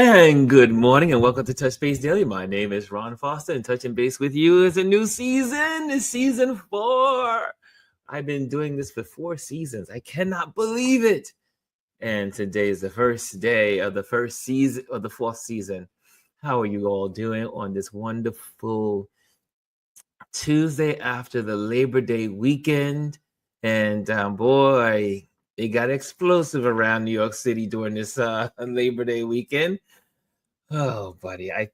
And good morning and welcome to Touch Base Daily. My name is Ron Foster and touching base with you is a new season. It's season 4. I've been doing this for 4 seasons. I cannot believe it. And today is the first day of the first season of the 4th season. How are you all doing on this wonderful Tuesday after the Labor Day weekend? And boy, it got explosive around New York City during this Labor Day weekend. Oh, buddy, I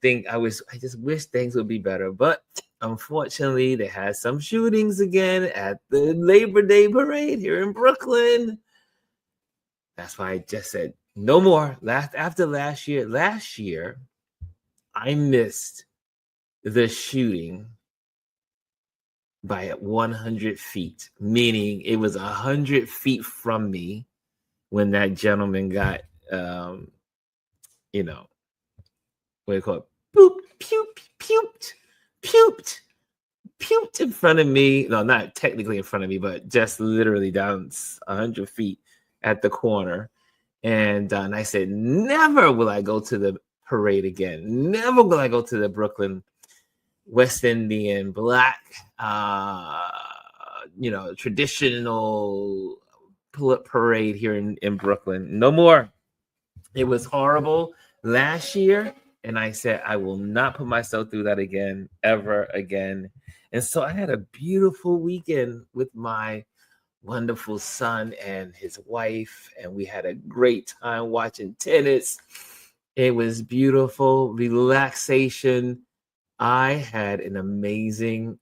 just wish things would be better. But unfortunately, they had some shootings again at the Labor Day parade here in Brooklyn. That's why I just said no more. After last year, I missed the shooting by 100 feet, meaning it was 100 feet from me when that gentleman got, what do you call it? Boop, puked in front of me. No, not technically in front of me, but just literally down 100 feet at the corner. And I said, never will I go to the parade again. Never will I go to the Brooklyn West Indian Black, traditional parade here in Brooklyn. No more. It was horrible last year. And I said, I will not put myself through that again, ever again. And so I had a beautiful weekend with my wonderful son and his wife. And we had a great time watching tennis. It was beautiful, relaxation. I had an amazing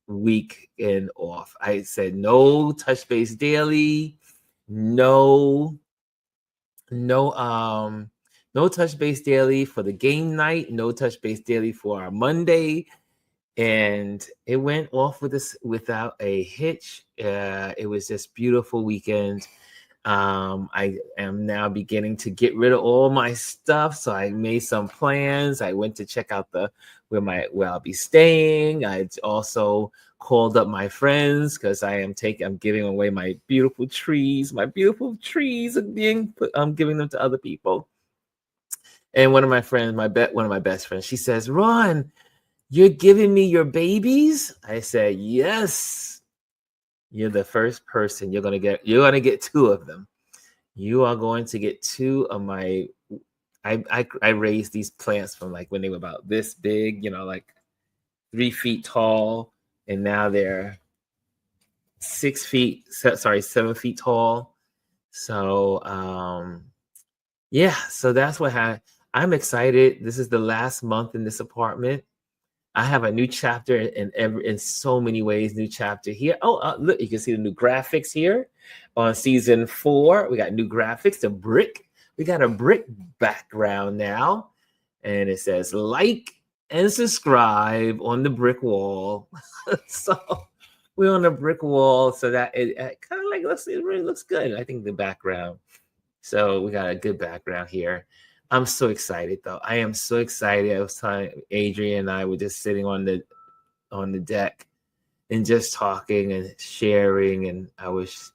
weekend off. I said no Touch Base Daily, no Touch Base Daily for the game night, no Touch Base Daily for our Monday, and it went off with this without a hitch. It was just beautiful weekend. I am now beginning to get rid of all my stuff, so I made some plans. I went to check out where I'll be staying. I also called up my friends because I'm giving away my beautiful trees. My beautiful trees I'm giving them to other people. And one of my friends, one of my best friends, she says, Ron, you're giving me your babies? I said, yes. You're the first person. You're gonna get 2 of them. You are going to get 2 of my. I raised these plants from like when they were about this big, like 3 feet tall, and now they're 7 feet tall. So yeah, so that's what I'm excited. This is the last month in this apartment. I have a new chapter in so many ways. New chapter here. Oh, look, you can see the new graphics here on season 4. We got new graphics. The brick. We got a brick background now, and it says like and subscribe on the brick wall. So we're on the brick wall, so that it kind of like it really looks good. I think the background. So we got a good background here. I'm so excited, though. I am so excited. I was telling Adrian and I were just sitting on the deck and just talking and sharing, and I was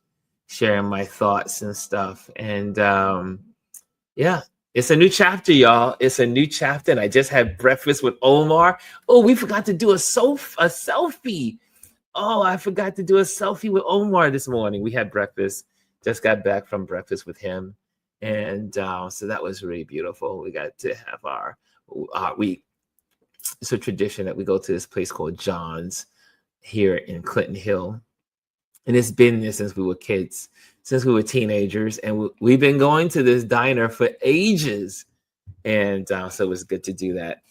sharing my thoughts and stuff. And yeah, it's a new chapter, y'all. It's a new chapter, and I just had breakfast with Omar. Oh, we forgot to do a selfie. Oh, I forgot to do a selfie with Omar this morning. We had breakfast. Just got back from breakfast with him. And so that was really beautiful. We got to have it's a tradition that we go to this place called John's here in Clinton Hill. And it's been there since we were kids, since we were teenagers. And we've been going to this diner for ages. And so it was good to do that.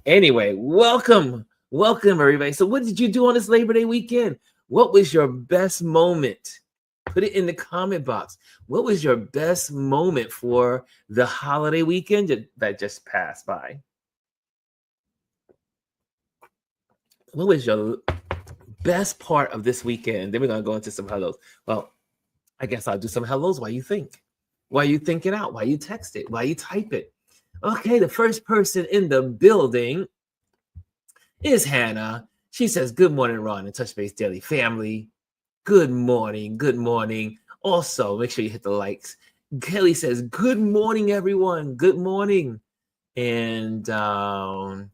Anyway, welcome, everybody. So what did you do on this Labor Day weekend? What was your best moment? Put it in the comment box. What was your best moment for the holiday weekend that just passed by? What was your best part of this weekend? Then we're going to go into some hellos. Well, I guess I'll do some hellos while you think. While you think it out. While you text it. While you type it. Okay, the first person in the building is Hannah. She says, good morning, Ron and Touch Base Daily family. Good morning. Good morning. Also, make sure you hit the likes. Kelly says, good morning, everyone. Good morning. And Hannah,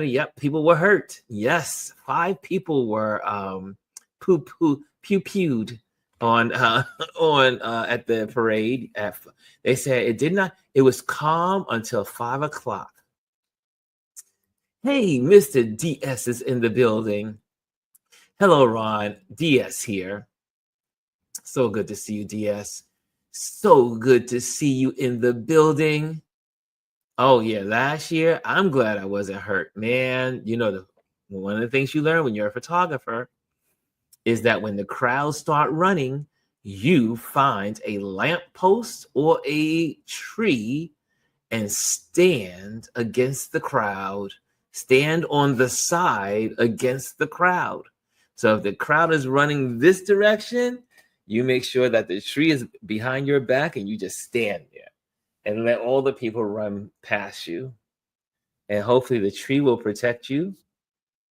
yep, people were hurt. Yes, 5 people were pew-pewed on on at the parade. They said it did not. It was calm until 5 o'clock. Hey, Mr. DS is in the building. Hello, Ron. DS here. So good to see you, DS. So good to see you in the building. Oh yeah, last year I'm glad I wasn't hurt, man. You know, one of the things you learn when you're a photographer is that when the crowds start running, you find a lamppost or a tree and stand against the crowd, stand on the side against the crowd. So if the crowd is running this direction, you make sure that the tree is behind your back and you just stand there and let all the people run past you. And hopefully the tree will protect you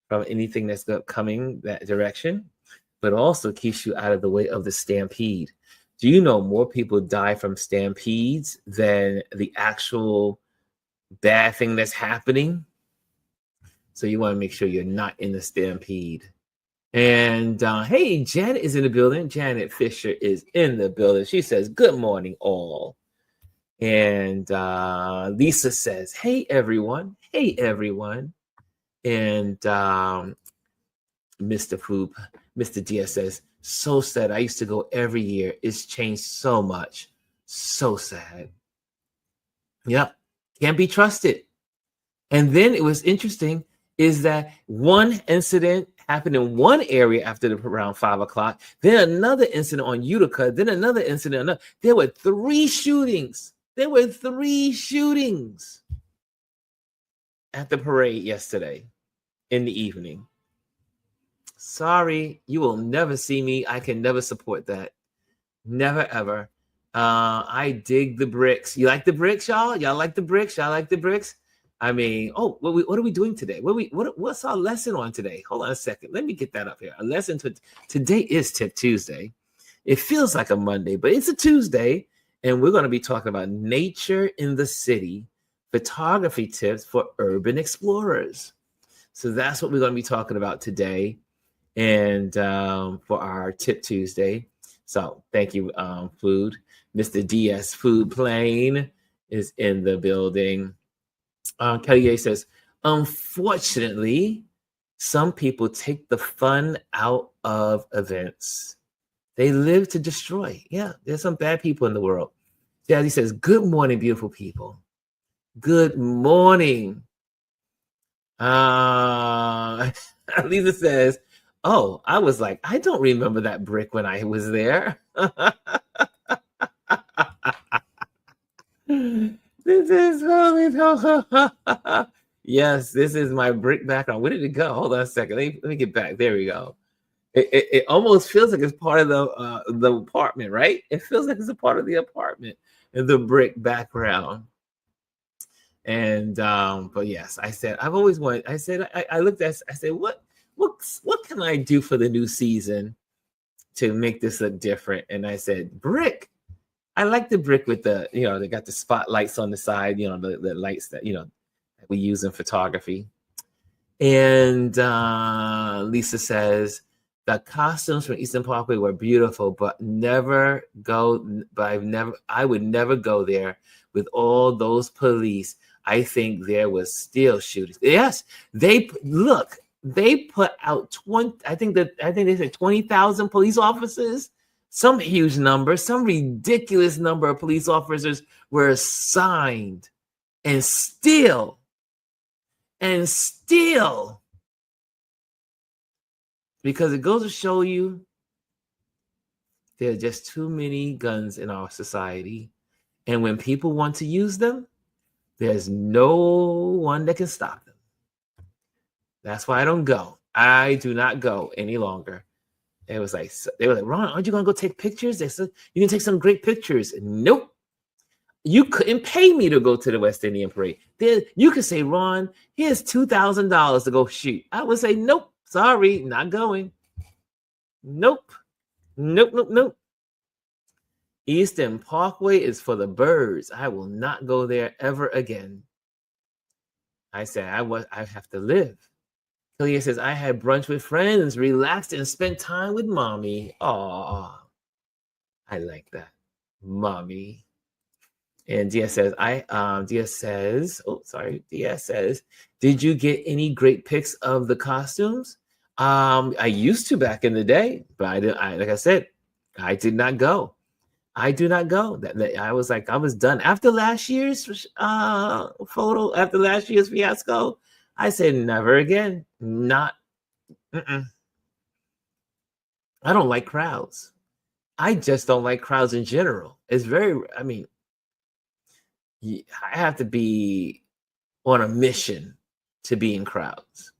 from anything that's coming that direction, but also keeps you out of the way of the stampede. Do you know more people die from stampedes than the actual bad thing that's happening? So you want to make sure you're not in the stampede. And hey, Janet is in the building. Janet Fisher is in the building. She says, good morning, all. And Lisa says, hey, everyone. Hey, everyone. And Mr. Diaz says, so sad. I used to go every year. It's changed so much. So sad. Yep. Can't be trusted. And then it was interesting is that one incident happened in one area after around 5 o'clock, then another incident on Utica, then another incident. There were 3 shootings. There were 3 shootings at the parade yesterday in the evening. Sorry, you will never see me. I can never support that. Never, ever. I dig the bricks. You like the bricks, y'all? Y'all like the bricks? Y'all like the bricks? I mean, oh, what are we doing today? What's our lesson on today? Hold on a second. Let me get that up here. A lesson today is Tip Tuesday. It feels like a Monday, but it's a Tuesday, and we're going to be talking about nature in the city, photography tips for urban explorers. So that's what we're going to be talking about today, and for our Tip Tuesday. So thank you, Food. Mr. DS Food Plane is in the building. Kelly says, unfortunately, some people take the fun out of events. They live to destroy. Yeah, there's some bad people in the world. Jazzy says, good morning, beautiful people. Good morning. Lisa says, oh, I was like, I don't remember that brick when I was there. This is yes, this is my brick background. Where did it go? Hold on a second. Let me get back. There we go. It almost feels like it's part of the apartment, right? It feels like it's a part of the apartment and the brick background. And but yes, I said I've always wanted. I said I looked at. I said what can I do for the new season to make this look different? And I said brick. I like the brick with the, they got the spotlights on the side, the lights that, that we use in photography. And Lisa says, the costumes from Eastern Parkway were beautiful, but I would never go there with all those police. I think there was still shootings. Yes, they put out 20, I think they said 20,000 police officers. Some huge number, some ridiculous number of police officers were assigned, and still, because it goes to show you there are just too many guns in our society. And when people want to use them, there's no one that can stop them. That's why I don't go. I do not go any longer. It was like, they were like, Ron, aren't you going to go take pictures? They said, you can take some great pictures. Nope. You couldn't pay me to go to the West Indian Parade. Then you could say, Ron, here's $2,000 to go shoot. I would say, nope, sorry, not going. Nope. Eastern Parkway is for the birds. I will not go there ever again. I said, I have to live. Kalia says, I had brunch with friends, relaxed, and spent time with mommy. Aw, I like that. Mommy. And Dia says, oh, sorry. Dia says, did you get any great pics of the costumes? I used to back in the day, but like I said, I did not go. I do not go. I was like, I was done after last year's photo, after last year's fiasco. I said, never again. Not. Mm-mm. I don't like crowds. I just don't like crowds in general. It's very. I mean, I have to be on a mission to be in crowds.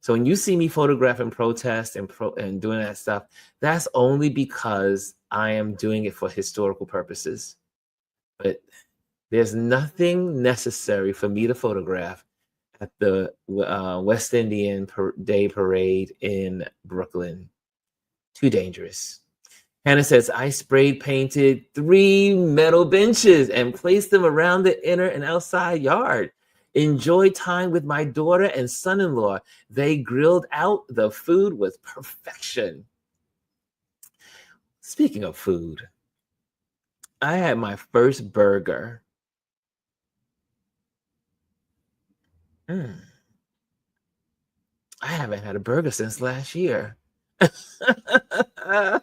So when you see me photographing protests and doing that stuff, that's only because I am doing it for historical purposes. But there's nothing necessary for me to photograph at the West Indian Day Parade in Brooklyn. Too dangerous. Hannah says, I sprayed painted 3 metal benches and placed them around the inner and outside yard. Enjoyed time with my daughter and son-in-law. They grilled out the food with perfection. Speaking of food, I had my first burger. I haven't had a burger since last year. I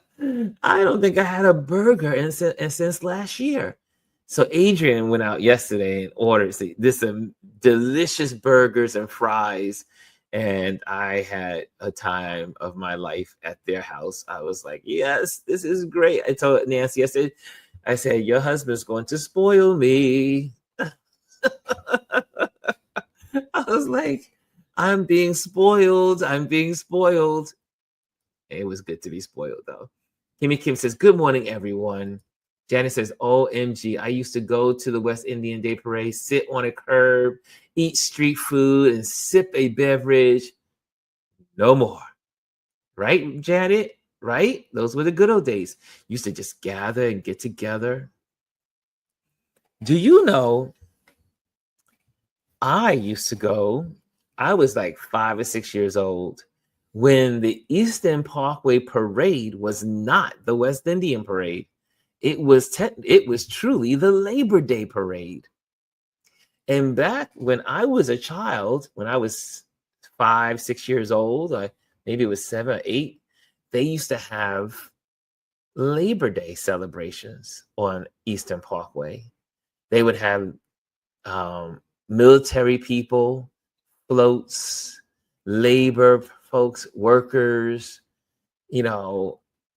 don't think I had a burger since last year. So Adrian went out yesterday and ordered some delicious burgers and fries, and I had a time of my life at their house. I was like, yes, this is great. I told Nancy yesterday, I said, your husband's going to spoil me. I was like, I'm being spoiled. I'm being spoiled. It was good to be spoiled, though. Kimmy Kim says, good morning, everyone. Janice says, OMG, I used to go to the West Indian Day Parade, sit on a curb, eat street food, and sip a beverage. No more. Right, Janet? Right? Those were the good old days. Used to just gather and get together. Do you know, I used to go, I was like 5 or 6 years old when the Eastern Parkway Parade was not the West Indian Parade. It was truly the Labor Day Parade. And back when I was a child, when I was 5, 6 years old, or maybe it was 7 or 8, they used to have Labor Day celebrations on Eastern Parkway. They would have military people, floats, labor folks, workers,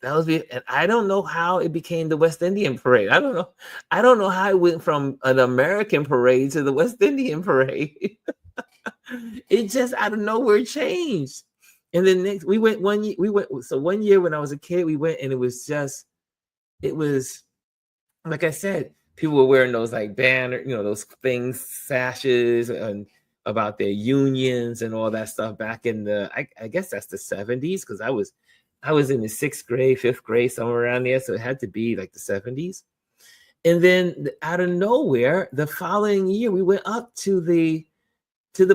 that was and I don't know how it became the West Indian Parade. I don't know how it went from an American parade to the West Indian Parade. It just out of nowhere changed. And then next one year when I was a kid, we went, and it was like I said, people were wearing those like banner, those things, sashes, and about their unions and all that stuff back in I guess that's the 70s, because I was in the 6th grade, 5th grade, somewhere around there. So it had to be like the 70s. And then out of nowhere, the following year, we went up to the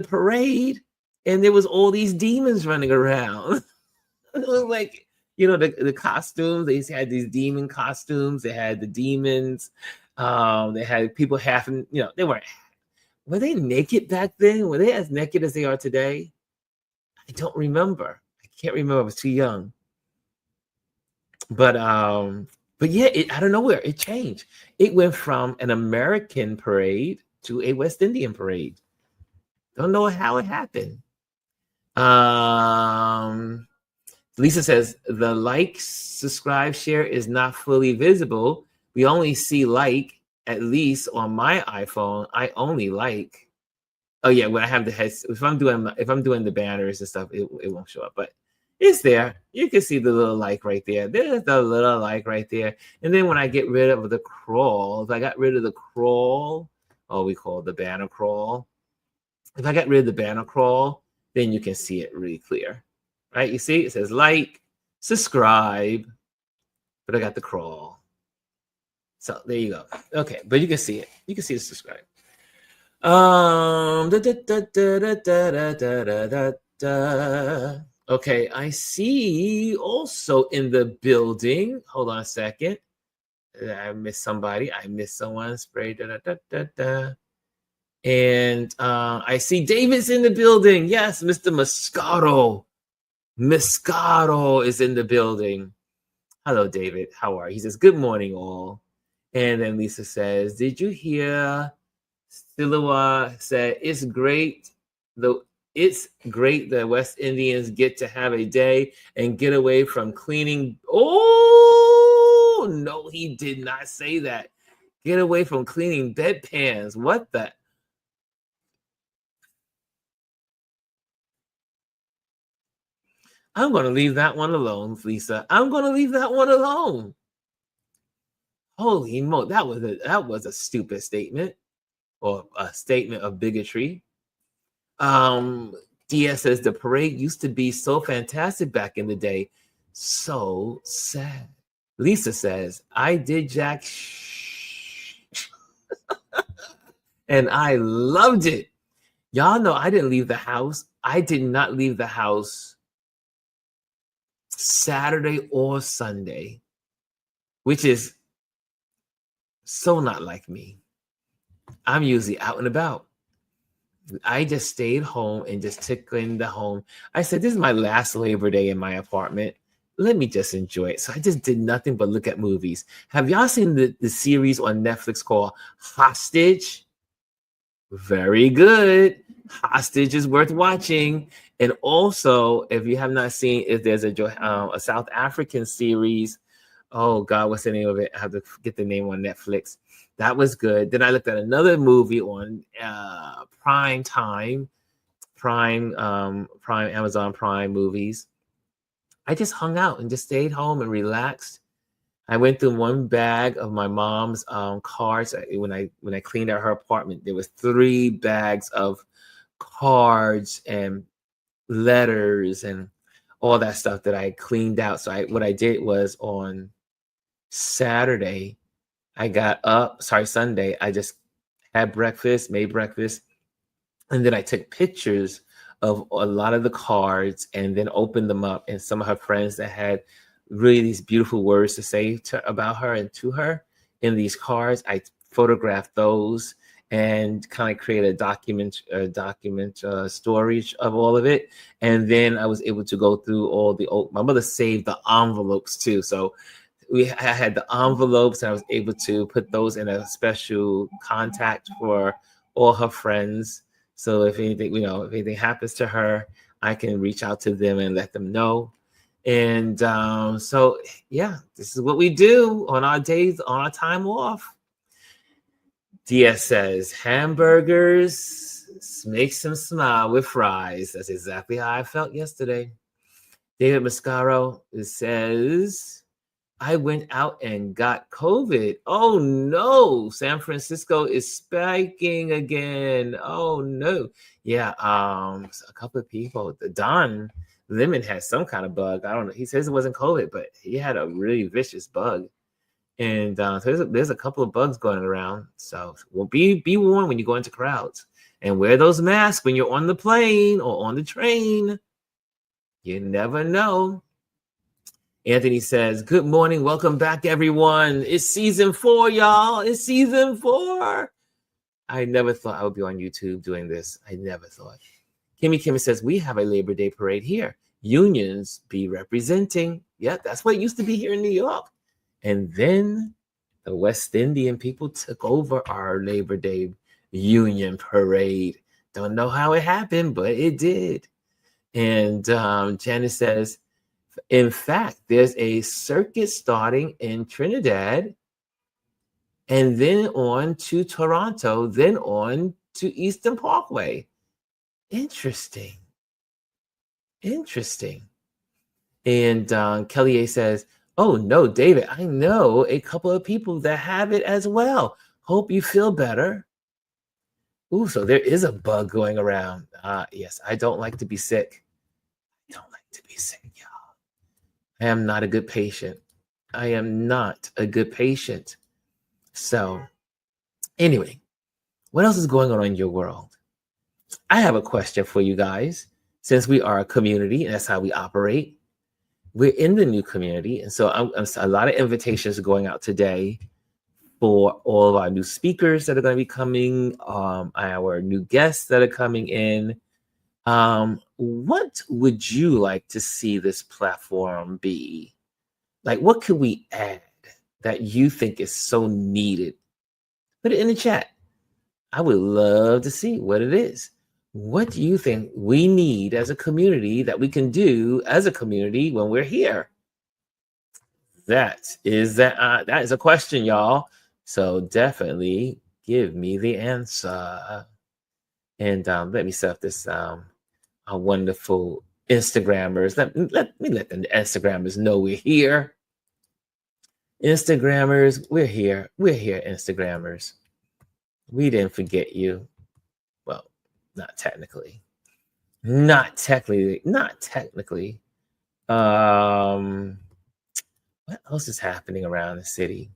parade, and there was all these demons running around. It was like, the costumes. They had these demon costumes. They had the demons. They had people having, were they naked back then? Were they as naked as they are today? I don't remember. I can't remember. I was too young. But yeah, out of nowhere, it changed. It went from an American parade to a West Indian parade. Don't know how it happened. Lisa says, the like, subscribe, share is not fully visible. We only see like, at least on my iPhone, I only like. Oh yeah, when I have the heads, if I'm doing the banners and stuff, it won't show up, but it's there. You can see the little like right there. There's the little like right there. And then when I get rid of the crawl, if I got rid of the crawl, we call it the banner crawl. If I got rid of the banner crawl, then you can see it really clear. Right? You see, it says like, subscribe, but I got the crawl. So there you go. Okay, but you can see it. You can see the subscribe. Okay, I see also in the building. Hold on a second. I missed somebody. I missed someone. Spray. And I see David's in the building. Yes, Mr. Moscato. Moscato is in the building. Hello, David. How are you? He says, good morning, all. And then Lisa says, did you hear Silawa said, it's great. It's great that West Indians get to have a day and get away from cleaning. Oh, no, he did not say that. Get away from cleaning bedpans. What the? I'm going to leave that one alone, Lisa. I'm going to leave that one alone. Holy mo! That was a stupid statement, or a statement of bigotry. DS says the parade used to be so fantastic back in the day. So sad. Lisa says, I did Jack and I loved it. Y'all know I didn't leave the house. I did not leave the house Saturday or Sunday, which is so not like me. I'm usually out and about. I just stayed home and just took in the home. I said, this is my last Labor Day in my apartment. Let me just enjoy it. So I just did nothing but look at movies. Have y'all seen the series on Netflix called Hostage? Very good. Hostage is worth watching. And also, if you have not seen, if there's a South African series, oh God, what's the name of it? I have to get the name on Netflix. That was good. Then I looked at another movie on Prime Amazon Prime movies. I just hung out and just stayed home and relaxed. I went through one bag of my mom's cards. When I cleaned out her apartment, there was 3 bags of cards and letters and all that stuff that I cleaned out. So what I did was on Saturday, I got up, Sunday, I just had breakfast, made breakfast, and then I took pictures of a lot of the cards and then opened them up. And some of her friends that had really these beautiful words to say about her and to her in these cards, I photographed those and kind of create a document storage of all of it. And then I was able to go through all my mother saved the envelopes too. So I had the envelopes and I was able to put those in a special contact for all her friends. So if anything happens to her, I can reach out to them and let them know. And so, yeah, this is what we do on our days, on our time off. DS says, hamburgers makes him smile with fries. That's exactly how I felt yesterday. David Mascaro says, I went out and got COVID. Oh no, San Francisco is spiking again. Oh no. Yeah, a couple of people. Don Lemon had some kind of bug. I don't know. He says it wasn't COVID, but he had a really vicious bug. And so there's a couple of bugs going around. So be warned when you go into crowds. And wear those masks when you're on the plane or on the train. You never know. Anthony says, good morning. Welcome back, everyone. It's season 4, y'all. It's season 4. I never thought I would be on YouTube doing this. I never thought. Kimmy says, we have a Labor Day parade here. Unions be representing. Yeah, that's what it used to be here in New York. And then the West Indian people took over our Labor Day Union parade. Don't know how it happened, but it did. And Janice says, in fact, there's a circuit starting in Trinidad and then on to Toronto, then on to Eastern Parkway. Interesting. And Kelly A says, oh, no, David, I know a couple of people that have it as well. Hope you feel better. Ooh, so there is a bug going around. Yes, I don't like to be sick. Y'all. I am not a good patient. So anyway, what else is going on in your world? I have a question for you guys. Since we are a community and that's how we operate, we're in the new community. And so a lot of invitations are going out today for all of our new speakers that are going to be coming, our new guests that are coming in. What would you like to see this platform be? Like, what could we add that you think is so needed? Put it in the chat. I would love to see what it is. What do you think we need as a community that we can do as a community when we're here? That is a question, y'all. So definitely give me the answer. And let me set up this our wonderful Instagrammers. Let me let the Instagrammers know we're here. Instagrammers, we're here. We're here, Instagrammers. We didn't forget you. Well, not technically. Not technically. What else is happening around the city?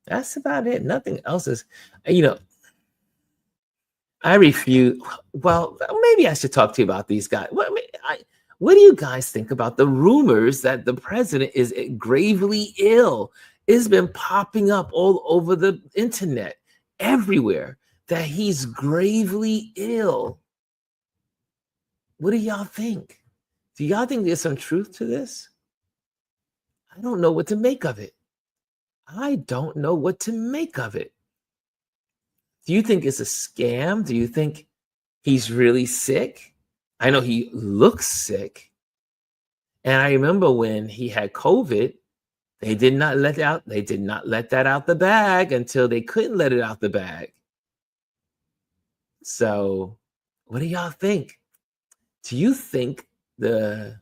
That's about it. Nothing else is, I refuse. Well, maybe I should talk to you about these guys. What do you guys think about the rumors that the president is gravely ill? It's been popping up all over the internet, everywhere, that he's gravely ill. What do y'all think? Do y'all think there's some truth to this? I don't know what to make of it. I don't know what to make of it. Do you think it's a scam? Do you think he's really sick? I know he looks sick. And I remember when he had COVID, they did not let that out the bag until they couldn't let it out the bag. So, what do y'all think? Do you think the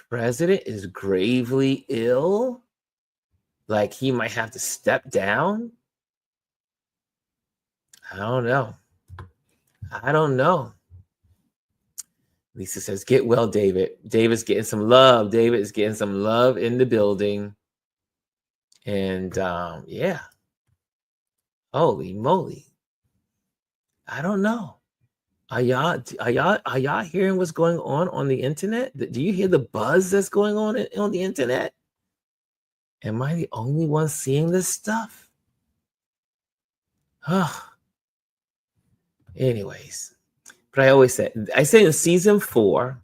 president is gravely ill? Like he might have to step down? I don't know. Lisa says, get well, David. David's getting some love. David is getting some love in the building. And yeah. Holy moly. I don't know. Are y'all hearing what's going on the internet? Do you hear the buzz that's going on the internet? Am I the only one seeing this stuff? Anyways, but I say in season 4,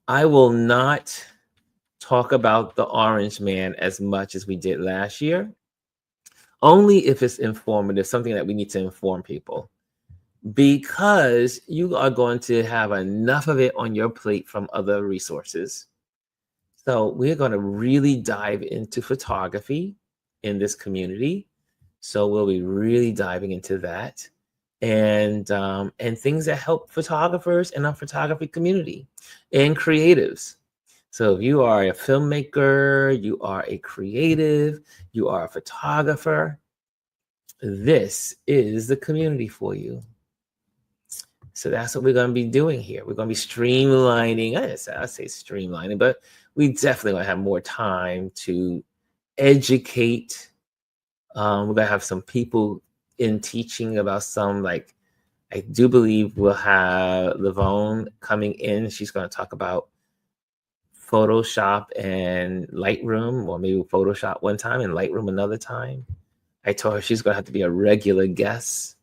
I will not talk about the Orange Man as much as we did last year, only if it's informative, something that we need to inform people, because you are going to have enough of it on your plate from other resources. So we're going to really dive into photography in this community. So we'll be really diving into that. And things that help photographers in our photography community and creatives. So if you are a filmmaker, you are a creative, you are a photographer, this is the community for you. So that's what we're going to be doing here. We're going to be streamlining. I say streamlining, but we definitely want to have more time to educate. We're going to have some people in teaching about some, like, I do believe we'll have Lavone coming in. She's going to talk about Photoshop and Lightroom, or maybe Photoshop one time and Lightroom another time. I told her she's going to have to be a regular guest.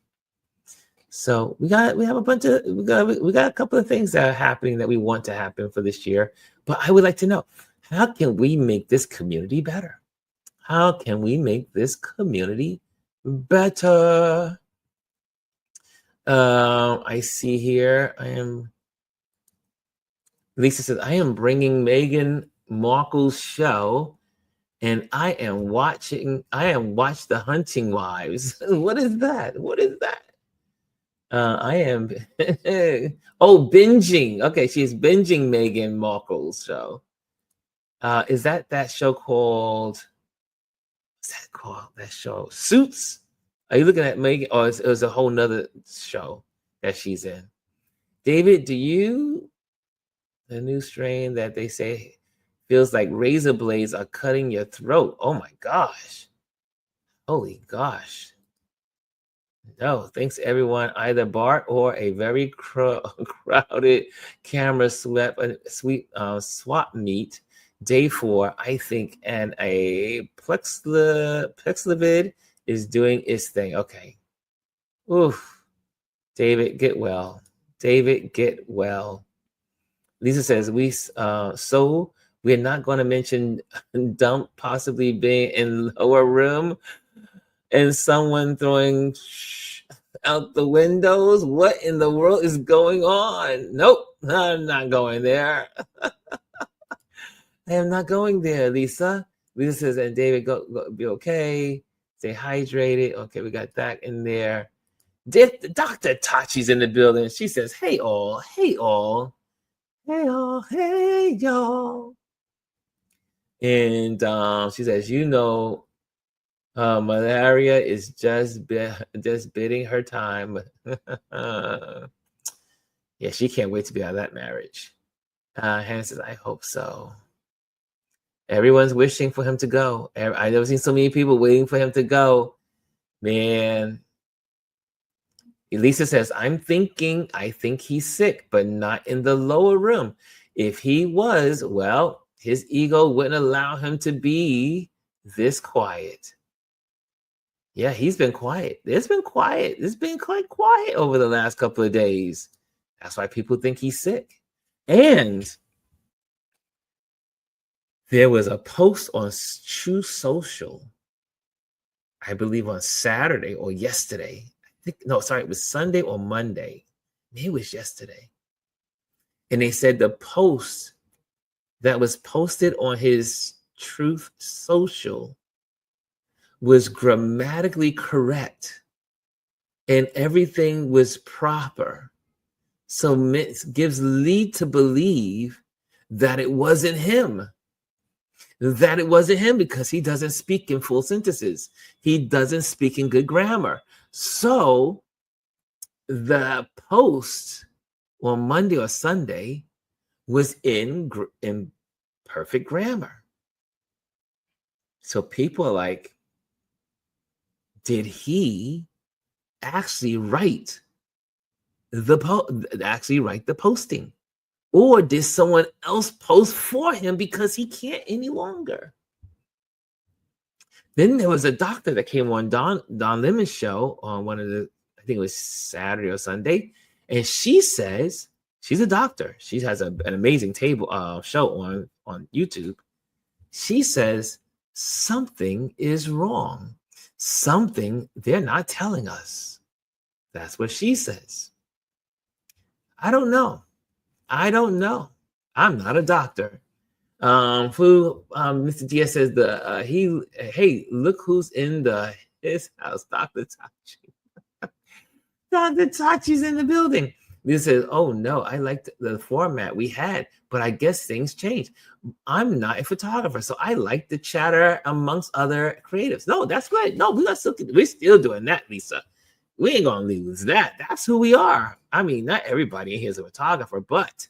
So we got a couple of things that are happening that we want to happen for this year. But I would like to know, how can we make this community better? How can we make this community better? I see here, Lisa says, I am bringing Meghan Markle's show, and I am watch The Hunting Wives. What is that? I am binging. Okay, she's binging Meghan Markle's show. Is that show called? What's that called? That show Suits? Are you looking at Meghan, or it was a whole nother show that she's in? David, the new strain that they say Feels like razor blades are cutting your throat. Oh my gosh. Holy gosh. No, thanks everyone. Either Bart or a very crowded camera swap meet. Day 4, I think, and a Plexivid is doing its thing. Okay. Oof. David, get well. David, get well. Lisa says, so we're not going to mention dump possibly being in lower room and someone throwing out the windows. What in the world is going on? Nope, I'm not going there. I am not going there, Lisa. Lisa says, and David, go be okay. Stay hydrated. Okay, we got that in there. Dr. Tachi's in the building. She says, hey all, hey all. Hey y'all, hey y'all. And she says, malaria is just bidding her time. Yeah, she can't wait to be out of that marriage. Hannah says, I hope so. Everyone's wishing for him to go. I've never seen so many people waiting for him to go. Man. Elisa says, I think he's sick, but not in the lower room. If he was, well, his ego wouldn't allow him to be this quiet. Yeah, he's been quiet. It's been quiet. It's been quite quiet over the last couple of days. That's why people think he's sick. And there was a post on True Social, I believe on Saturday or yesterday. It was Sunday or Monday. Maybe it was yesterday. And they said the post that was posted on his Truth Social was grammatically correct and everything was proper. So it gives lead to believe that it wasn't him. That it wasn't him because he doesn't speak in full sentences. He doesn't speak in good grammar. So the post on Monday or Sunday was in perfect grammar. So people are like, did he actually write the posting? Or did someone else post for him because he can't any longer? Then there was a doctor that came on Don Lemon's show on one of the, I think it was Saturday or Sunday. And she says, she's a doctor. She has an amazing show on YouTube. She says, something is wrong. Something they're not telling us. That's what she says. I don't know. I'm not a doctor. Mr. Diaz says hey, look who's in his house, Dr. Tachi. Dr. Tachi's in the building. This says, oh no, I liked the format we had, but I guess things changed. I'm not a photographer, so I like the chatter amongst other creatives. No, that's good. No, we're still doing that, Lisa. We ain't gonna lose that. That's who we are. I mean, not everybody in here is a photographer, but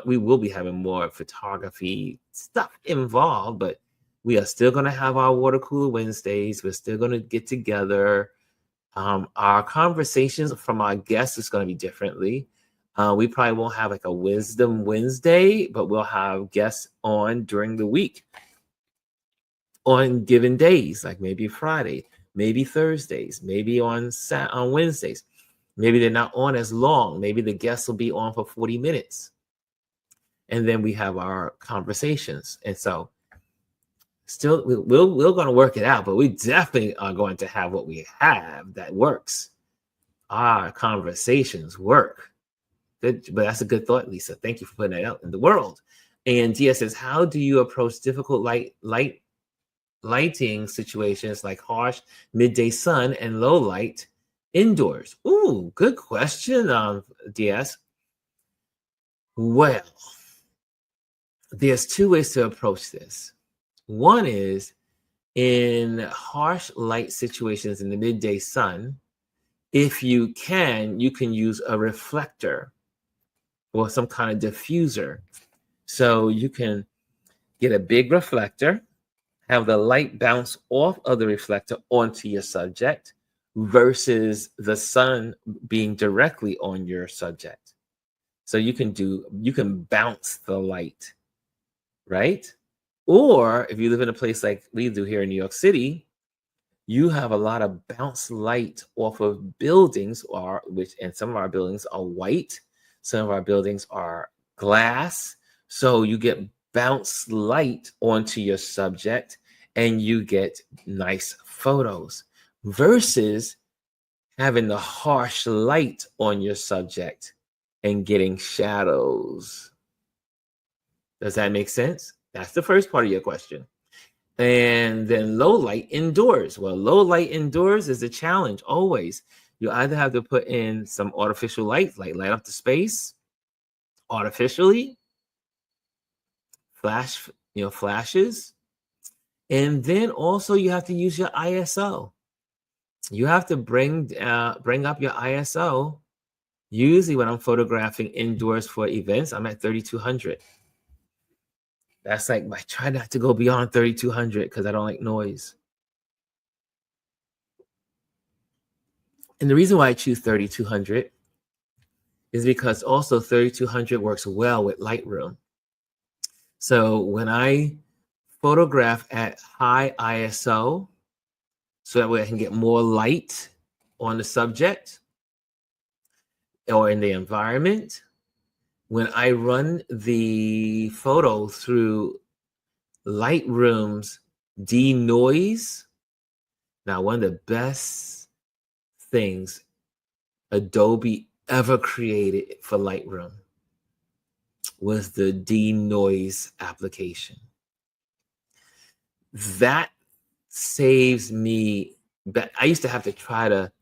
we will be having more photography stuff involved, but we are still going to have our water cooler Wednesdays. We're still going to get together. Our conversations from our guests is going to be differently. We probably won't have like a Wisdom Wednesday, but we'll have guests on during the week on given days, like maybe Friday, maybe Thursdays, maybe on Wednesdays. Maybe they're not on as long. Maybe the guests will be on for 40 minutes. And then we have our conversations. And so still, we're going to work it out, but we definitely are going to have what we have that works. Our conversations work. Good, but that's a good thought, Lisa. Thank you for putting that out in the world. And Dia says, how do you approach difficult lighting situations like harsh midday sun and low light indoors? Ooh, good question, DS. Well, there's two ways to approach this. One is in harsh light situations in the midday sun, if you can use a reflector or some kind of diffuser. So you can Get a big reflector, have the light bounce off of the reflector onto your subject versus the sun being directly on your subject. So you can bounce the light, right? Or if you live in a place like we do here in New York City, you have a lot of bounce light off of buildings, and some of our buildings are white, some of our buildings are glass. So you get bounce light onto your subject and you get nice photos versus having the harsh light on your subject and getting shadows. Does that make sense? That's the first part of your question. And then low light indoors. Well, low light indoors is a challenge always. You either have to put in some artificial light, like light up the space artificially, flashes. And then also you have to use your ISO. You have to bring up your ISO. Usually when I'm photographing indoors for events, I'm at 3200. That's like, I try not to go beyond 3200 because I don't like noise. And the reason why I choose 3200 is because also 3200 works well with Lightroom. So when I photograph at high ISO, so that way I can get more light on the subject or in the environment, when I run the photo through Lightroom's denoise, now one of the best things Adobe ever created for Lightroom was the denoise application. That saves me. I used to have to try to,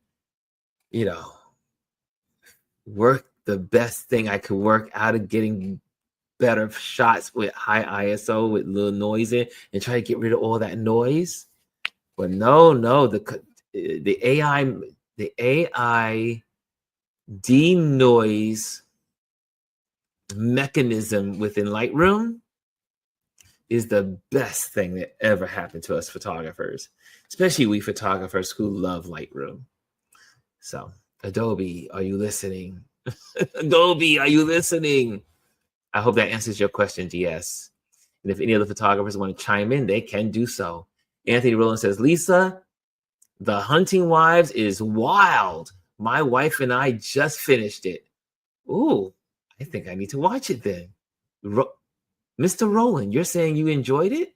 work the best thing I could work out of getting better shots with high ISO with little noise in and try to get rid of all that noise. But no, the AI denoise mechanism within Lightroom is the best thing that ever happened to us photographers, especially we photographers who love Lightroom. So Adobe, are you listening? Adobe, are you listening? I hope that answers your question, DS. And if any other photographers want to chime in, they can do so. Anthony Rowland says, Lisa, The Hunting Wives is wild. My wife and I just finished it. Ooh, I think I need to watch it then. Mr. Rowland, you're saying you enjoyed it?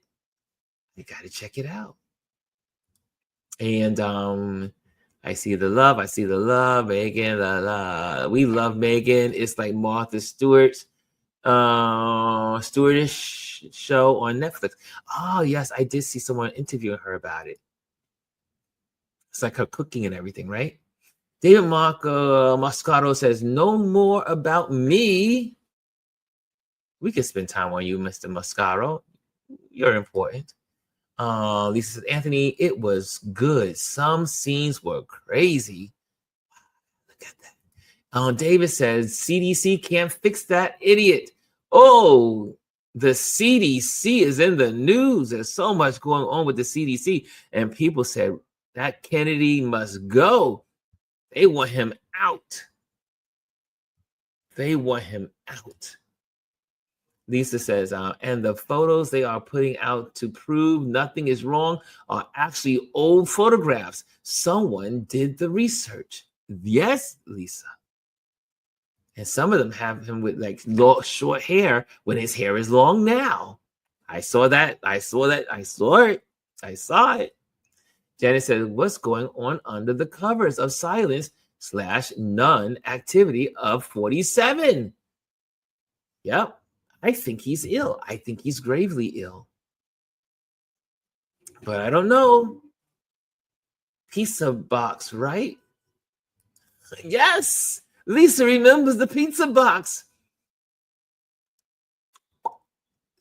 You got to check it out. And I see the love. Megan, we love Megan. It's like Martha Stewart's Stewardish show on Netflix. Oh, yes, I did see someone interviewing her about it. It's like her cooking and everything, right? David Moscato says, no more about me. We can spend time on you, Mr. Moscato. You're important. Lisa says, Anthony, it was good. Some scenes were crazy. Look at that. David says, CDC can't fix that idiot. Oh, the CDC is in the news. There's so much going on with the CDC. And people said, that Kennedy must go. They want him out. Lisa says, and the photos they are putting out to prove nothing is wrong are actually old photographs. Someone did the research. Yes, Lisa. And some of them have him with like short hair when his hair is long now. I saw that. I saw it. Janet says, what's going on under the covers of silence / none activity of 47? Yep. I think he's ill. I think he's gravely ill. But I don't know. Pizza box, right? Yes. Lisa remembers the pizza box.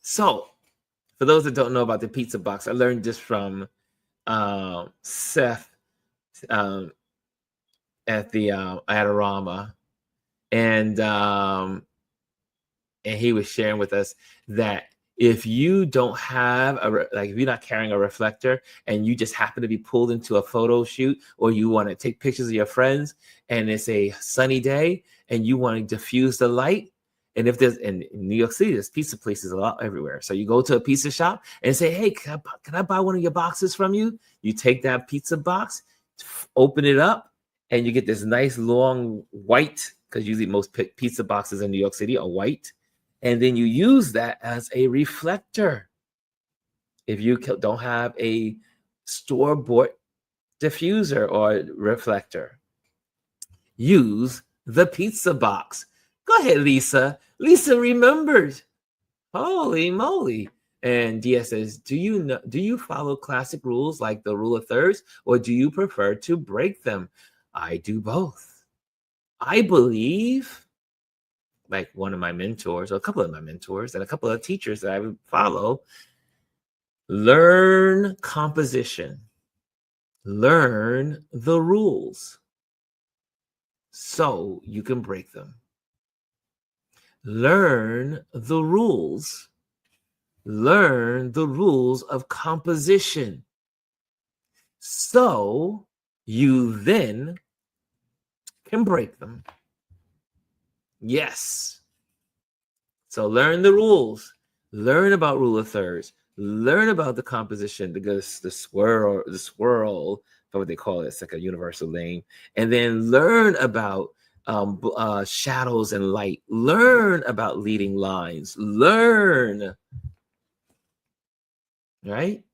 So, for those that don't know about the pizza box, I learned this from Seth at the Adorama. And he was sharing with us that If you don't have if you're not carrying a reflector and you just happen to be pulled into a photo shoot, or you want to take pictures of your friends and it's a sunny day and you want to diffuse the light, and if there's in New York City, there's pizza places a lot everywhere. So you go to a pizza shop and say, hey, can I buy one of your boxes from you? You take that pizza box, open it up, and you get this nice long white, because usually most pizza boxes in New York City are white. And then you use that as a reflector. If you don't have a store-bought diffuser or reflector, use the pizza box. Go ahead, Lisa. Lisa remembered. Holy moly. And Dia says, do you follow classic rules like the rule of thirds, or do you prefer to break them? I do both. I believe, like one of my mentors, or a couple of my mentors, and a couple of teachers that I would follow, learn composition, learn the rules so you can break them. Learn the rules. Learn the rules of composition so you then can break them. Yes. So learn the rules. Learn about rule of thirds. Learn about the composition, the swirl, what they call it. It's like a universal name. And then learn about shadows and light. Learn about leading lines. Learn. Right?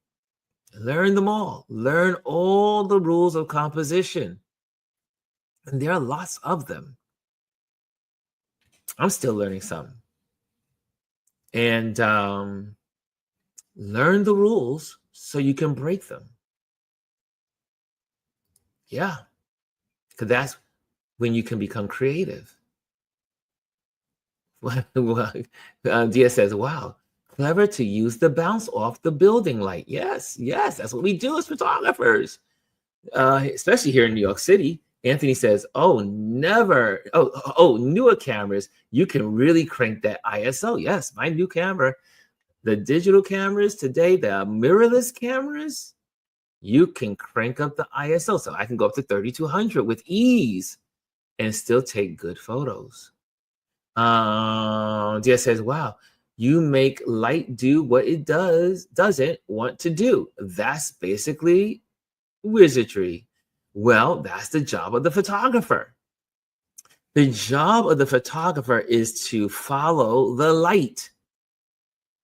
Learn them all. Learn all the rules of composition. And there are lots of them. I'm still learning some. And learn the rules so you can break them. Yeah. Because that's when you can become creative. Dia says, wow, clever to use the bounce off the building light. Yes, that's what we do as photographers, especially here in New York City. Anthony says, newer cameras, you can really crank that ISO. Yes, my new camera, the digital cameras today, the mirrorless cameras, you can crank up the ISO. So I can go up to 3200 with ease and still take good photos. Dia says, wow, you make light do what it doesn't want to do. That's basically wizardry. Well, that's the job of the photographer. The job of the photographer is to follow the light.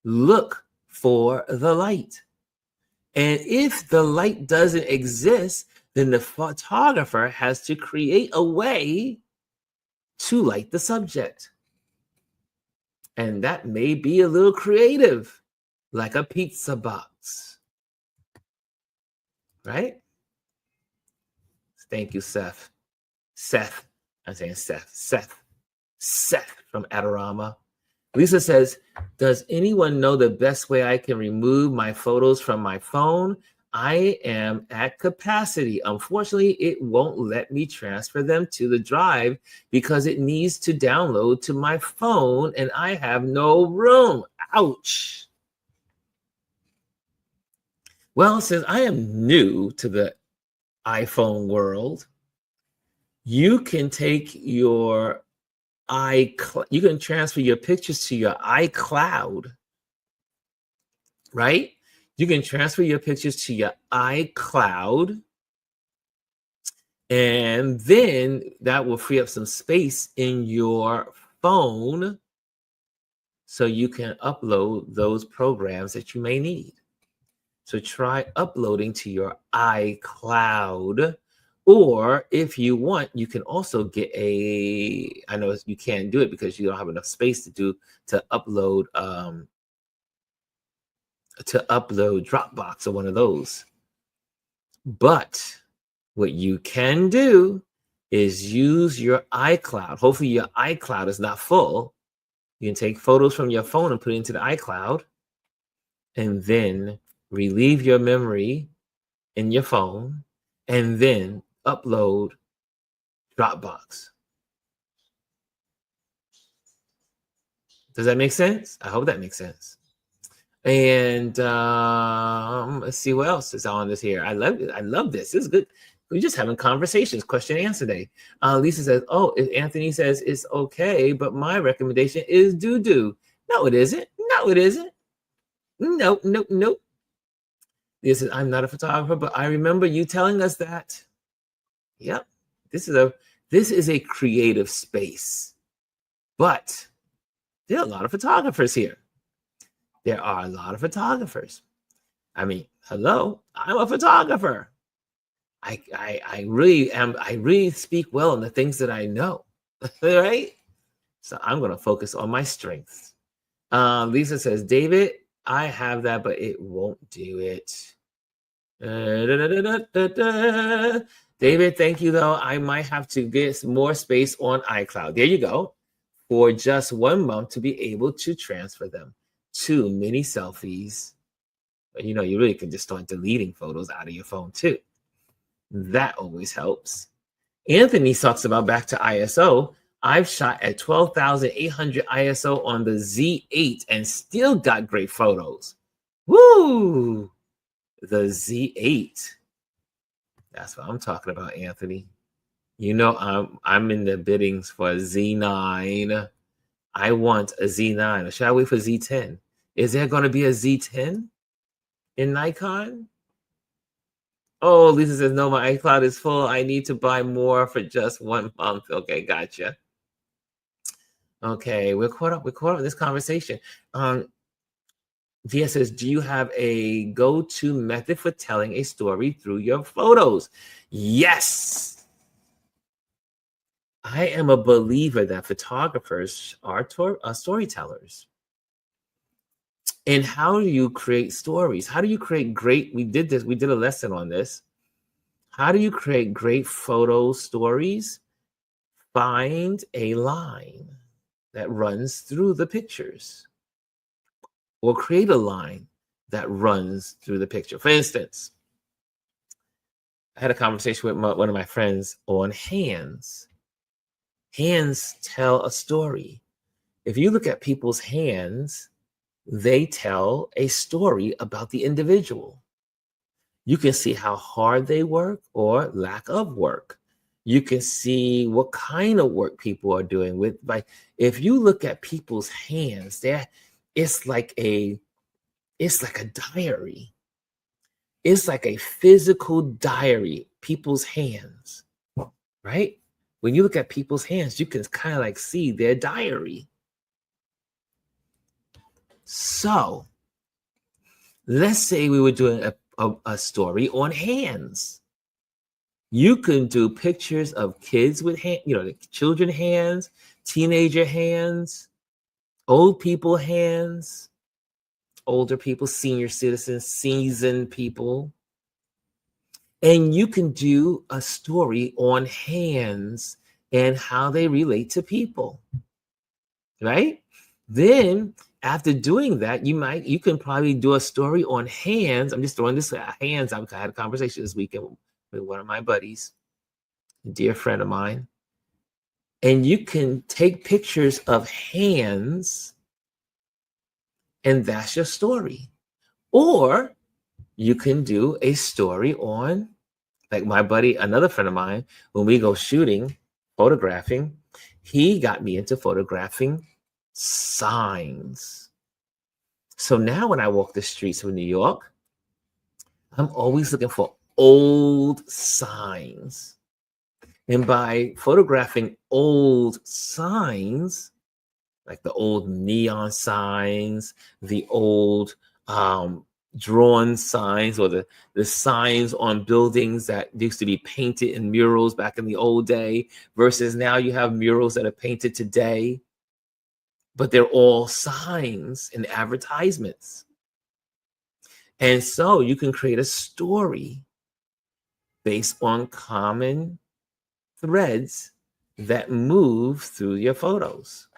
Look for the light. And if the light doesn't exist, then the photographer has to create a way to light the subject. And that may be a little creative, like a pizza box. Right? Thank you, Seth. I'm saying Seth from Adorama. Lisa says, does anyone know the best way I can remove my photos from my phone? I am at capacity. Unfortunately, it won't let me transfer them to the drive because it needs to download to my phone and I have no room. Ouch. Well, since I am new to the iPhone world, you can take your you can transfer your pictures to your iCloud, right? You can transfer your pictures to your iCloud, and then that will free up some space in your phone so you can upload those programs that you may need. So try uploading to your iCloud. Or if you want, you can also get I know you can't do it because you don't have enough space to upload Dropbox or one of those. But what you can do is use your iCloud. Hopefully your iCloud is not full. You can take photos from your phone and put it into the iCloud and then relieve your memory in your phone and then upload Dropbox. Does that make sense? I hope that makes sense. And let's see what else is on this here. I love it. I love this. This is good. We're just having conversations, question and answer day. Lisa says, "Oh, if Anthony says it's okay, but my recommendation is doo-doo." No, it isn't. No, it isn't. Nope, nope, nope. This is, I'm not a photographer, but I remember you telling us that. Yep. This is a creative space. But there are a lot of photographers here. There are a lot of photographers. I mean, hello, I'm a photographer. I really am. I really speak well on the things that I know, right? So I'm going to focus on my strengths. Lisa says, David, I have that, but it won't do it. David, thank you, though. I might have to get more space on iCloud. There you go. For just 1 month to be able to transfer them to mini selfies. But you really can just start deleting photos out of your phone too. That always helps. Anthony talks about back to ISO. I've shot at 12,800 ISO on the Z8 and still got great photos. Woo! The Z8. That's what I'm talking about, Anthony. I'm in the biddings for a Z9. I want a Z9. Or should I wait for Z10? Is there going to be a Z10 in Nikon? Oh, Lisa says, no, my iCloud is full. I need to buy more for just 1 month. Okay, gotcha. Okay, we're caught up in this conversation. Dia says, do you have a go-to method for telling a story through your photos? Yes. I am a believer that photographers are storytellers. And how do you create stories? How do you create great? We did a lesson on this. How do you create great photo stories? Find a line that runs through the pictures, or create a line that runs through the picture. For instance, I had a conversation with one of my friends on hands. Hands tell a story. If you look at people's hands, they tell a story about the individual. You can see how hard they work or lack of work. You can see what kind of work people are doing if you look at people's hands, it's like a diary. It's like a physical diary, people's hands, right? When you look at people's hands, you can kind of see their diary. So let's say we were doing a story on hands. You can do pictures of kids with children hands, teenager hands, old people hands, older people, senior citizens, seasoned people. And you can do a story on hands and how they relate to people, right? Then after doing that, you can probably do a story on hands. I'm just throwing this hands. I had a conversation this weekend with one of my buddies, a dear friend of mine. And you can take pictures of hands, and that's your story. Or you can do a story on, like my buddy, another friend of mine, when we go shooting, photographing, he got me into photographing signs. So now when I walk the streets of New York, I'm always looking for old signs. And by photographing old signs, like the old neon signs, the old drawn signs, or the signs on buildings that used to be painted in murals back in the old day, versus now you have murals that are painted today, but they're all signs and advertisements. And so you can create a story based on common threads that move through your photos.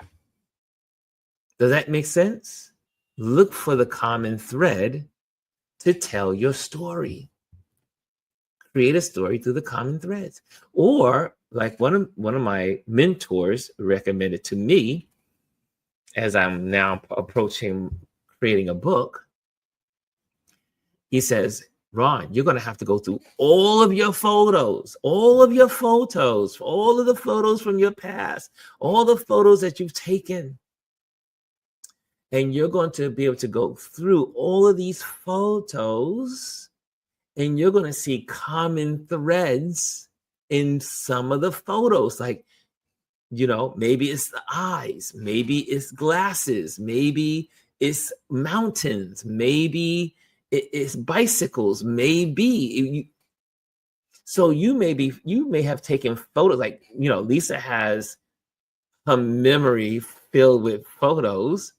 Does that make sense? Look for the common thread to tell your story. Create a story through the common threads. Or like one of my mentors recommended to me, as I'm now approaching creating a book, he says, Ron, you're going to have to go through all of your photos, all of the photos from your past, all the photos that you've taken. And you're going to be able to go through all of these photos, and you're going to see common threads in some of the photos. Like, maybe it's the eyes, maybe it's glasses, maybe it's mountains, maybe it's bicycles, maybe. So you may have taken photos, like, Lisa has her memory filled with photos.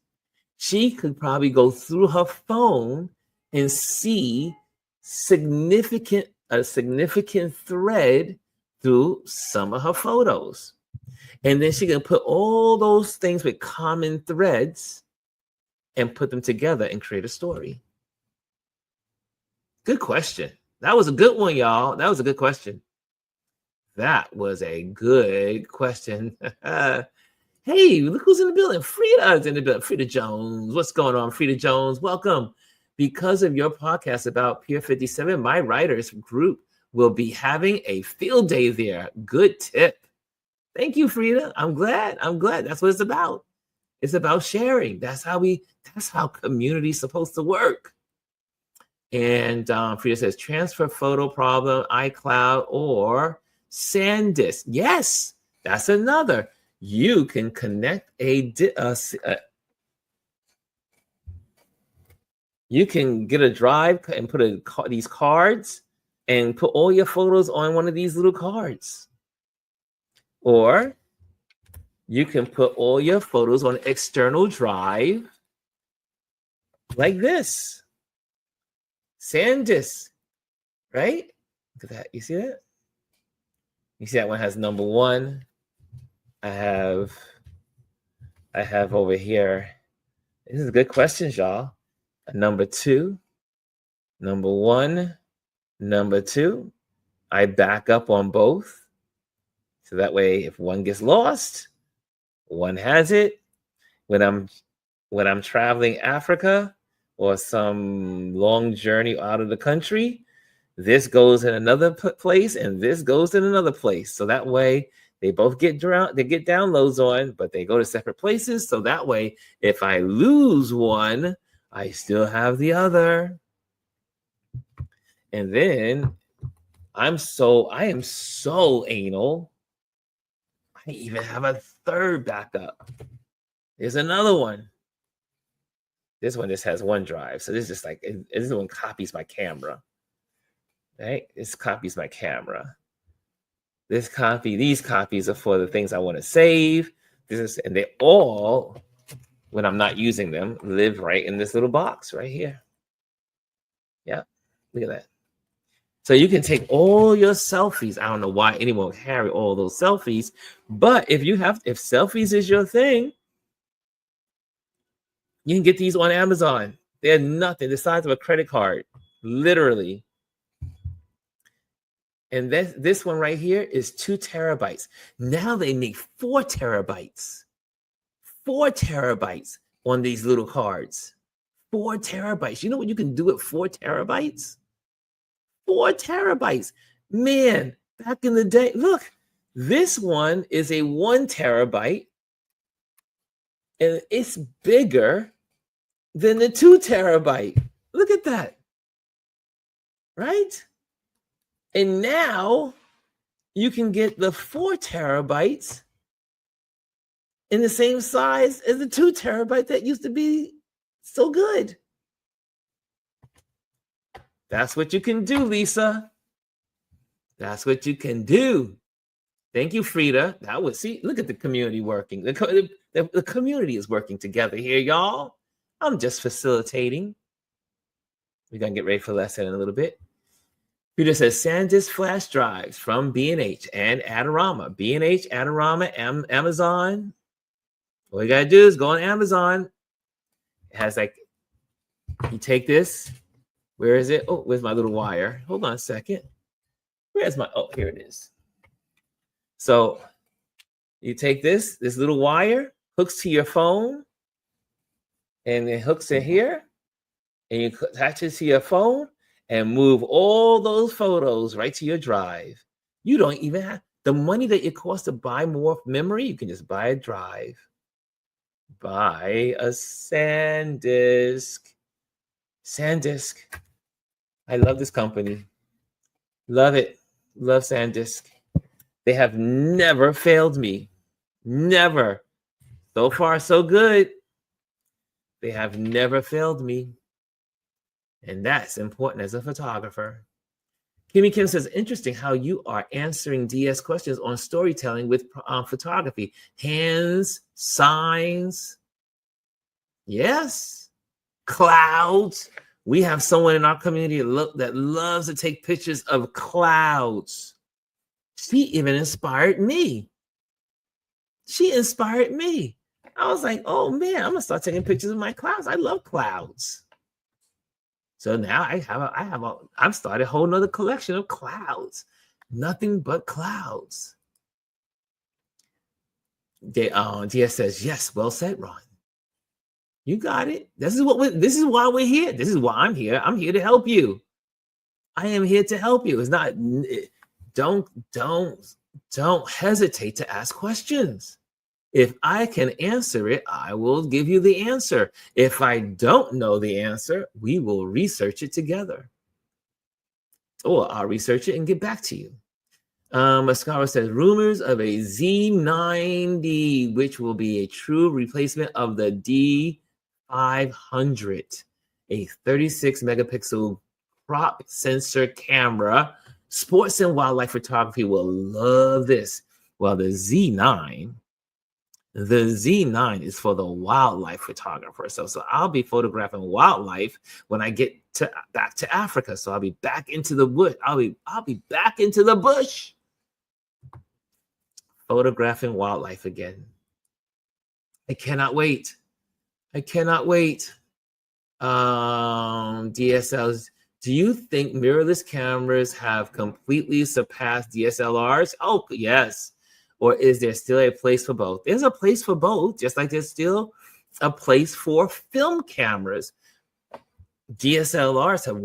She could probably go through her phone and see a significant thread through some of her photos. And then she can put all those things with common threads and put them together and create a story. Good question. That was a good one, y'all. That was a good question. Hey, look who's in the building. Frida's in the building. Frida Jones. What's going on, Frida Jones? Welcome. Because of your podcast about Pier 57, my writers group will be having a field day there. Good tip. Thank you, Frida. I'm glad. That's what it's about. It's about sharing. That's how community is supposed to work. And Frida says, transfer photo problem, iCloud or SanDisk. Yes, that's another. You can connect you can get a drive and put these cards and put all your photos on one of these little cards. Or you can put all your photos on an external drive like this. SanDisk, right? Look at that. You see that? You see that one has number 1. I have over here. This is a good question, y'all. Number 2, number 1, number 2. I back up on both. So that way, if one gets lost, one has it. When I'm traveling Africa or some long journey out of the country, this goes in another place and this goes in another place. So that way they both get downloads on, but they go to separate places. So that way, if I lose one, I still have the other. And then I am so anal. I even have a third backup. There's another one. This one just has one drive. So this is just like, this one copies my camera. Right? This copies my camera. These copies are for the things I want to save. And they all, when I'm not using them, live right in this little box right here. Yeah, look at that. So you can take all your selfies. I don't know why anyone would carry all those selfies, but if selfies is your thing, you can get these on Amazon. They're nothing the size of a credit card, literally. And this one right here is 2 terabytes. Now they make 4 terabytes. 4 terabytes on these little cards. 4 terabytes. You know what you can do with 4 terabytes? 4 terabytes. Man, back in the day, look, this one is a 1 terabyte. And it's bigger than the 2 terabyte. Look at that. Right? And now you can get the 4 terabytes in the same size as the 2 terabyte that used to be so good. That's what you can do, Lisa. That's what you can do. Thank you, Frida. Look at the community working. The community is working together here, y'all. I'm just facilitating. We're going to get ready for the lesson in a little bit. Frida says, SanDisk flash drives from B&H and Adorama. B&H, Adorama, Amazon. All you got to do is go on Amazon. It has you take this. Where is it? Oh, where's my little wire? Hold on a second. Here it is. So you take this little wire, hooks to your phone, and it hooks in here, and you attach it to your phone, and move all those photos right to your drive. You don't even have the money that it costs to buy more memory. You can just buy a drive. Buy a SanDisk. SanDisk. I love this company. Love it. Love SanDisk. They have never failed me. Never. So far, so good. They have never failed me. And that's important as a photographer. Kimmy Kim says, interesting how you are answering DS questions on storytelling with photography. Hands, signs. Yes. Clouds. We have someone in our community that loves to take pictures of clouds. She even inspired me. She inspired me. I was like, oh man, I'm gonna start taking pictures of my clouds. I love clouds. So now I've started a whole nother collection of clouds. Nothing but clouds. DS says, yes, well said, Ron. You got it. This is why we're here. This is why I'm here. I'm here to help you. I am here to help you. It's not, don't hesitate to ask questions. If I can answer it, I will give you the answer. If I don't know the answer, we will research it together. Or I'll research it and get back to you. Mascara says, rumors of a Z90, which will be a true replacement of the D500, a 36 megapixel crop sensor camera. Sports and wildlife photography will love this. Well, the Z9 is for the wildlife photographer. So I'll be photographing wildlife when I get back to Africa. So I'll be back into the bush. I'll be back into the bush, photographing wildlife again. I cannot wait. DSLs. Do you think mirrorless cameras have completely surpassed DSLRs? Oh, yes. Or is there still a place for both? There's a place for both, just like there's still a place for film cameras. DSLRs have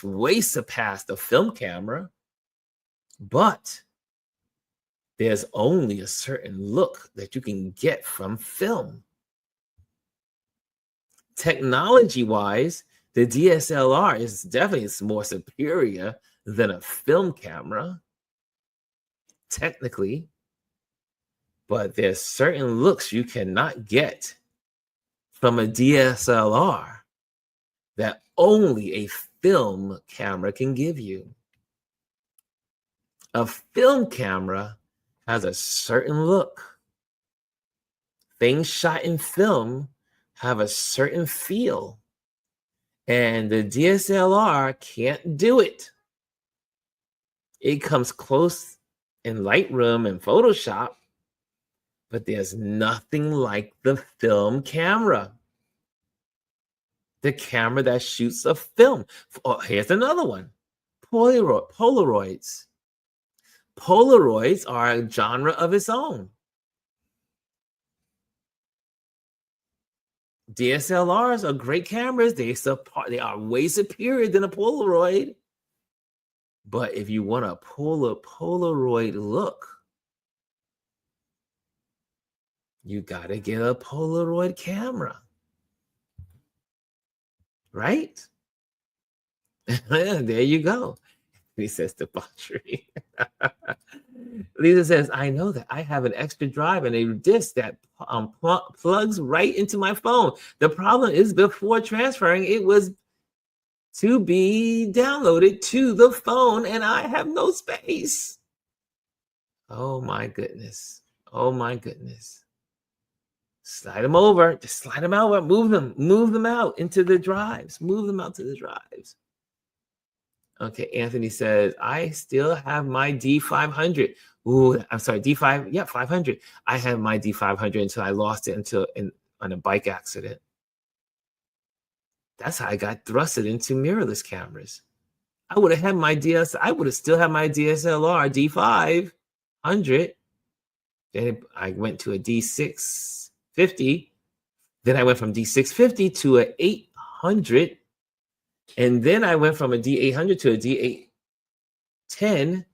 way surpassed the film camera, but there's only a certain look that you can get from film. Technology-wise, the DSLR is definitely more superior than a film camera, technically. But there's certain looks you cannot get from a DSLR that only a film camera can give you. A film camera has a certain look. Things shot in film have a certain feel. And the DSLR can't do it. It comes close in Lightroom and Photoshop, but there's nothing like the film camera. The camera that shoots a film. Oh, here's another one. Polaroids. Polaroids are a genre of its own. DSLRs are great cameras. They are way superior than a Polaroid. But if you want a Polaroid look, you got to get a Polaroid camera. Right? There you go. He says debauchery. Lisa says, I know that I have an extra drive and a disc that plugs right into my phone. The problem is before transferring, it was to be downloaded to the phone and I have no space. Oh my goodness. Oh my goodness. Slide them over. Just slide them out. Move them out into the drives. Move them out to the drives. Okay, Anthony says, I still have my D500. Ooh, I'm sorry, D5. Yeah, 500. I had my D500 until I lost it on a bike accident. That's how I got thrusted into mirrorless cameras. I would have had my I would have still had my DSLR D500. Then I went to a D650. Then I went from D650 to a 800. And then I went from a D800 to a D810.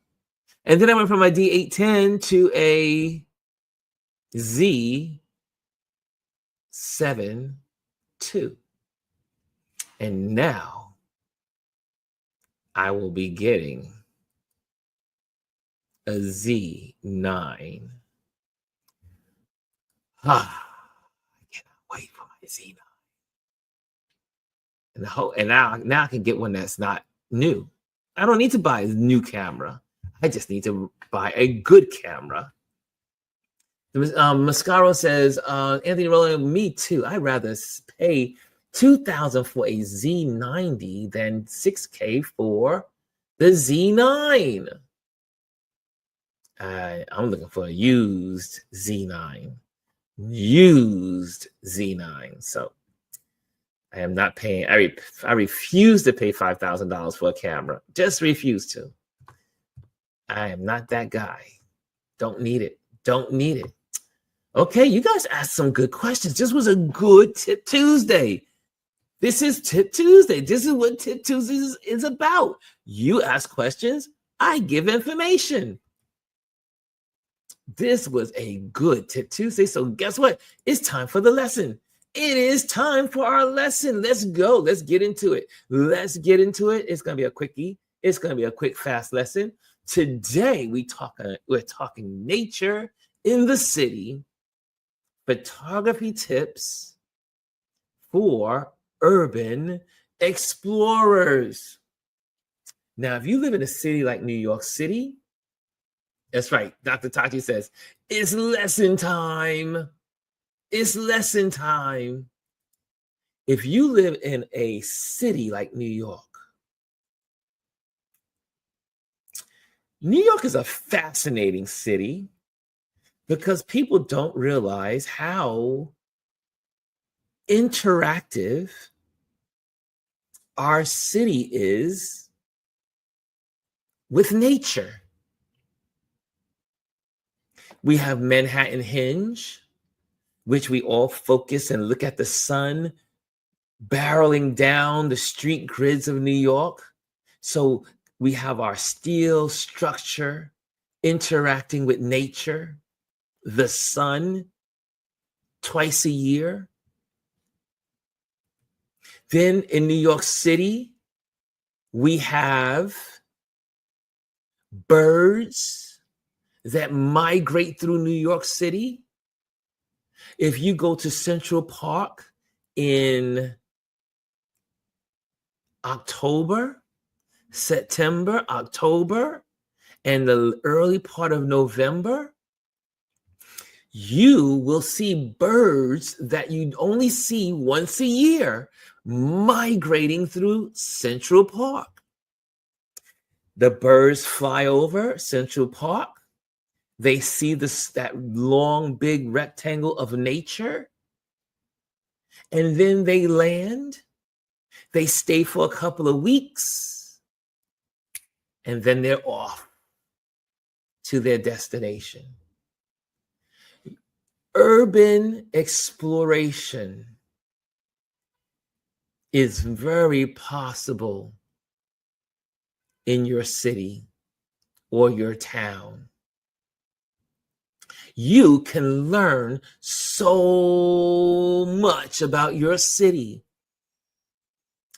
And then I went from a D810 to a Z7 II. And now I will be getting a Z9. I cannot wait for my Z9. And now I can get one that's not new. I don't need to buy a new camera. I just need to buy a good camera. Mascaro says, Anthony Rowland, me too. I'd rather pay $2,000 for a Z90 than $6K for the Z9. I'm looking for a used Z9. So I am not paying. I refuse to pay $5,000 for a camera. Just refuse to. I am not that guy. Don't need it. Okay, you guys asked some good questions. This was a good Tip Tuesday. This is Tip Tuesday. This is what Tip Tuesday is about. You ask questions, I give information. This was a good Tip Tuesday. So guess what? It's time for the lesson. It is time for our lesson. Let's go. Let's get into it. It's going to be a quickie. It's going to be a quick, fast lesson. Today, we're talking nature in the city, photography tips for urban explorers. Now, if you live in a city like New York City, that's right. Dr. Tachi says, it's lesson time. It's lesson time. If you live in a city like New York, New York is a fascinating city because people don't realize how interactive our city is with nature. We have Manhattan Hinge, which we all focus and look at the sun barreling down the street grids of New York. So we have our steel structure interacting with nature, the sun, twice a year. Then in New York City, we have birds that migrate through New York City. If you go to Central Park in September, October, and the early part of November, you will see birds that you only see once a year migrating through Central Park. The birds fly over Central Park. They see that long, big rectangle of nature, and then they land. They stay for a couple of weeks, and then they're off to their destination. Urban exploration is very possible in your city or your town. You can learn so much about your city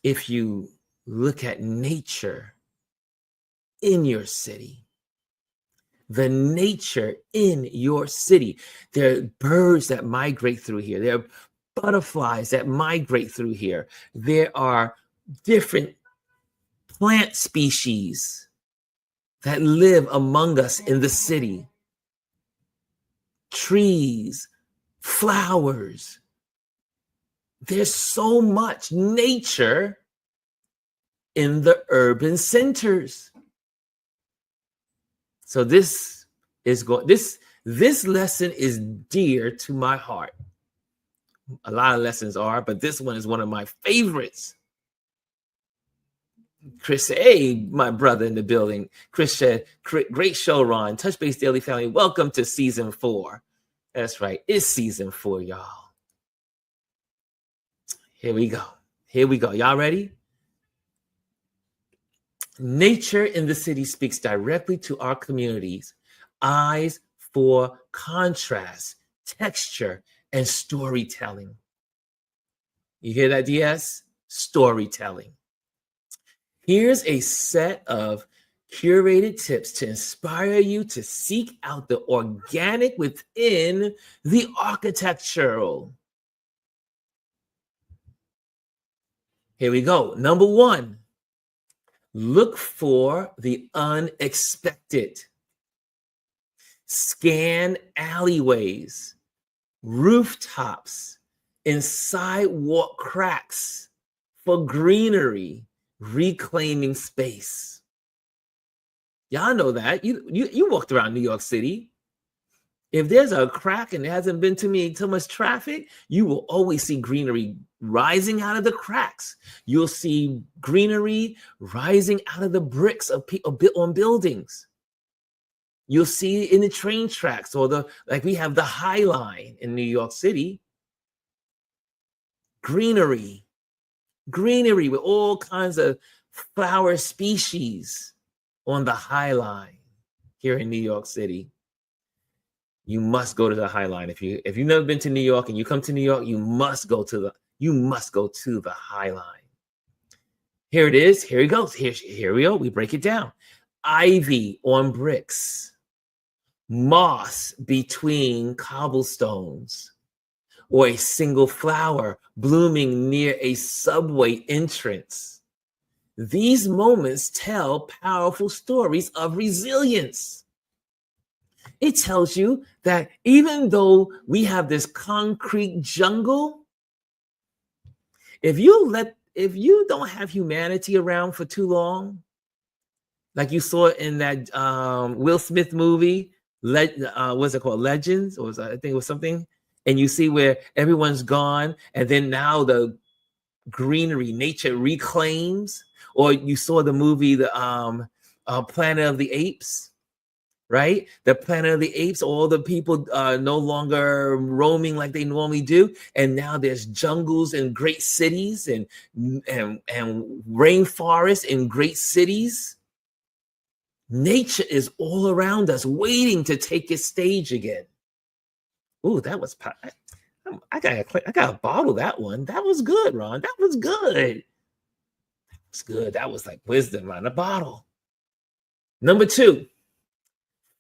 if you look at nature in your city. The nature in your city. There are birds that migrate through here. There are butterflies that migrate through here. There are different plant species that live among us in the city. Trees, flowers. There's so much nature in the urban centers. So this lesson is dear to my heart. A lot of lessons are, but this one is one of my favorites. Chris, hey, my brother in the building. Chris said, great show, Ron. Touch Base Daily Family. Welcome to season 4. That's right. It's season 4, y'all. Here we go. Y'all ready? Nature in the city speaks directly to our communities. Eyes for contrast, texture, and storytelling. You hear that, DS? Storytelling. Here's a set of curated tips to inspire you to seek out the organic within the architectural. Here we go. Number one, look for the unexpected. Scan alleyways, rooftops, and sidewalk cracks for greenery, reclaiming space. Y'all know that. You walked around New York City. If there's a crack and there hasn't been too much traffic, you will always see greenery rising out of the cracks. You'll see greenery rising out of the bricks on buildings. You'll see it in the train tracks like we have the High Line in New York City. Greenery with all kinds of flower species on the High Line here in New York City. You must go to the High Line. If you've never been to New York and you come to New York, you must go to the High Line. Here it is. Here it goes. Here we go. We break it down. Ivy on bricks, moss between cobblestones, or a single flower blooming near a subway entrance. These moments tell powerful stories of resilience. It tells you that even though we have this concrete jungle, if you don't have humanity around for too long, like you saw in that Will Smith movie, what's it called, Legends, or I think it was something, and you see where everyone's gone, and then now the greenery, nature reclaims. Or you saw the movie, the Planet of the Apes, right? The Planet of the Apes, all the people no longer roaming like they normally do, and now there's jungles in great cities and rainforests in great cities. Nature is all around us, waiting to take its stage again. Ooh, that was I gotta bottle that one. That was good, Ron. That was good. That was good. That was like wisdom on a bottle. Number two,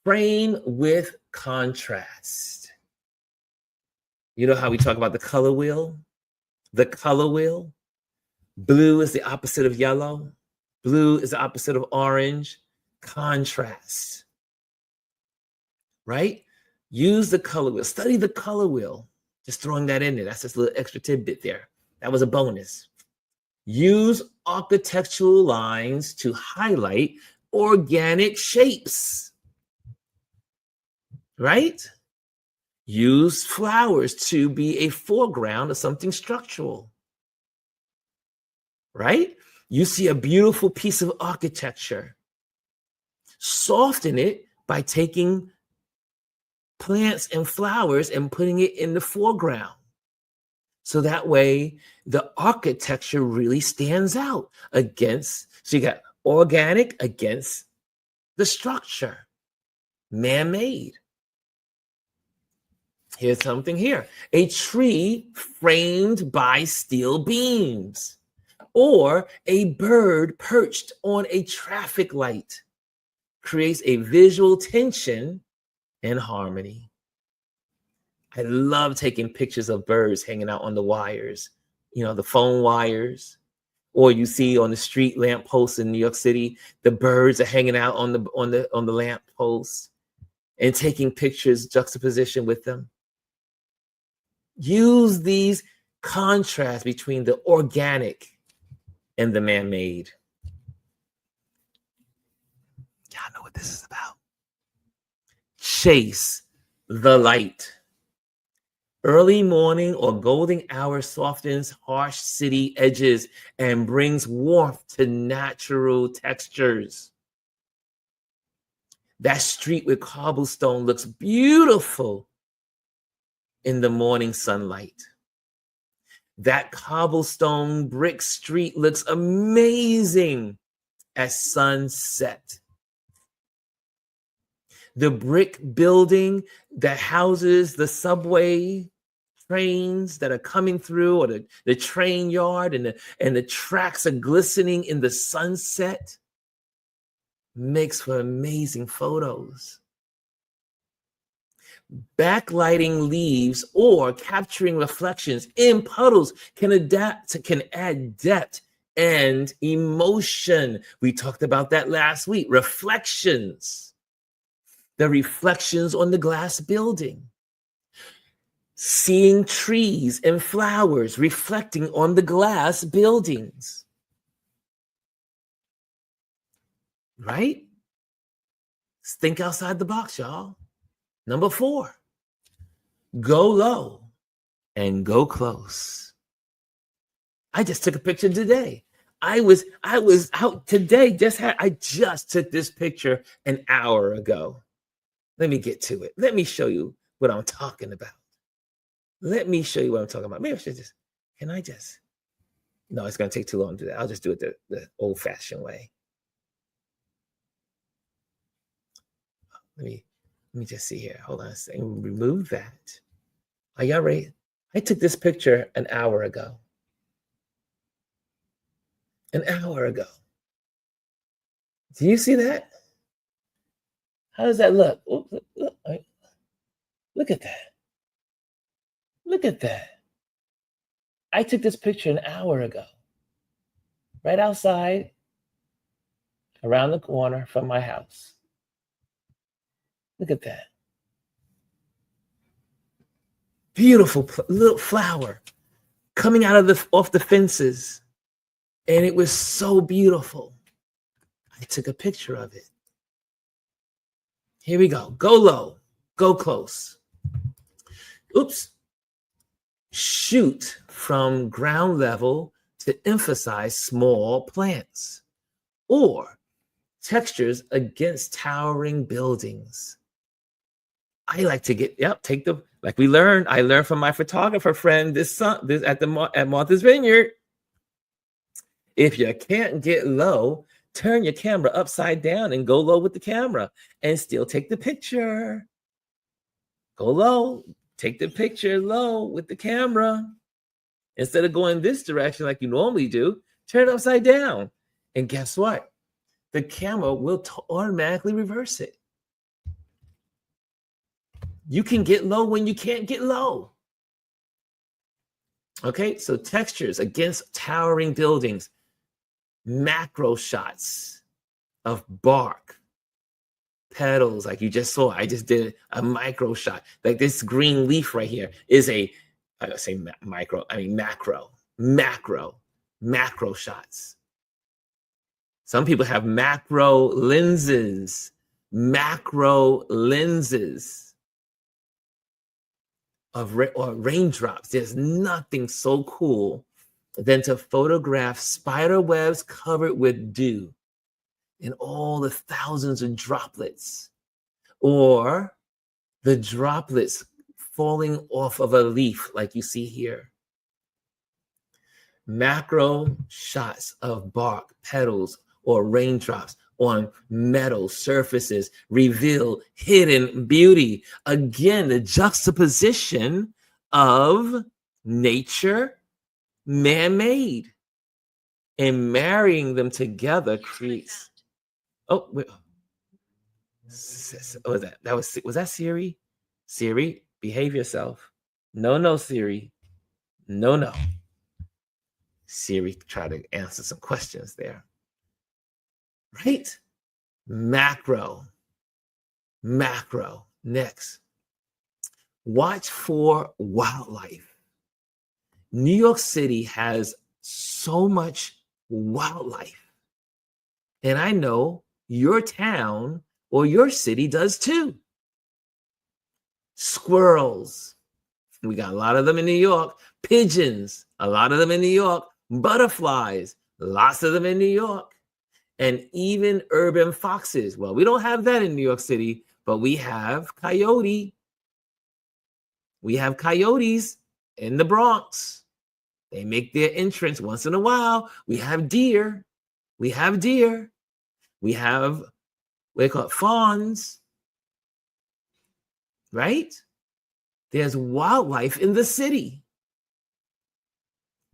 frame with contrast. You know how we talk about the color wheel? The color wheel. Blue is the opposite of yellow. Blue is the opposite of orange. Contrast. Right? Use the color wheel. Study the color wheel. Just throwing that in there. That's just a little extra tidbit there. That was a bonus. Use architectural lines to highlight organic shapes. Right? Use flowers to be a foreground of something structural. Right? You see a beautiful piece of architecture. Soften it by taking plants and flowers and putting it in the foreground. So that way the architecture really stands out so you got organic against the structure, man-made. Here's something here. A tree framed by steel beams, or a bird perched on a traffic light creates a visual tension and harmony. I love taking pictures of birds hanging out on the wires, the phone wires, or you see on the street lamp posts in New York City, the birds are hanging out on the lamp posts, and taking pictures juxtaposition with them. Use these contrasts between the organic and the man-made. Y'all know what this is about. Chase the light. Early morning or golden hour softens harsh city edges and brings warmth to natural textures. That street with cobblestone looks beautiful in the morning sunlight. That cobblestone brick street looks amazing at sunset. The brick building that houses the subway trains that are coming through, or the train yard, and the tracks are glistening in the sunset, makes for amazing photos. Backlighting leaves or capturing reflections in puddles can add depth and emotion. We talked about that last week. Reflections. The reflections on the glass building. Seeing trees and flowers reflecting on the glass buildings. Right? Think outside the box, y'all. Number 4, go low and go close. I just took a picture today. I was out today. I just took this picture an hour ago. Let me get to it. Let me show you what I'm talking about. Maybe I should just, no, it's going to take too long to do that. I'll just do it the old-fashioned way. Let me just see here. Hold on a second. Remove that. Are y'all ready? I took this picture an hour ago. An hour ago. Do you see that? How does that look? Look at that. Look at that. I took this picture an hour ago. Right outside, around the corner from my house. Look at that. Beautiful little flower coming out of off the fences. And it was so beautiful. I took a picture of it. Here we go. Go low, go close. Oops. Shoot from ground level to emphasize small plants or textures against towering buildings. I like to I learned from my photographer friend at Martha's Vineyard. If you can't get low, turn your camera upside down and go low with the camera and still take the picture. Go low, take the picture low with the camera. Instead of going this direction like you normally do, turn it upside down. And guess what? The camera will automatically reverse it. You can get low when you can't get low. Okay, so textures against towering buildings, macro shots of bark, petals, like you just saw. I just did a micro shot. Like this green leaf right here is macro shots. Some people have macro lenses or raindrops. There's nothing so cool than to photograph spider webs covered with dew and all the thousands of droplets, or the droplets falling off of a leaf like you see here. Macro shots of bark, petals, or raindrops on metal surfaces reveal hidden beauty. Again, the juxtaposition of nature, man-made, and marrying them together creates. Oh, wait. What was that? Was that Siri? Siri, behave yourself. No, Siri. No. Siri, try to answer some questions there. Right? Macro. Next. Watch for wildlife. New York City has so much wildlife. And I know your town or your city does too. Squirrels. We got a lot of them in New York. Pigeons. A lot of them in New York. Butterflies. Lots of them in New York. And even urban foxes. Well, we don't have that in New York City, but we have coyote. We have coyotes in the Bronx. They make their entrance once in a while. We have deer. We have what they call it, fawns, right? There's wildlife in the city.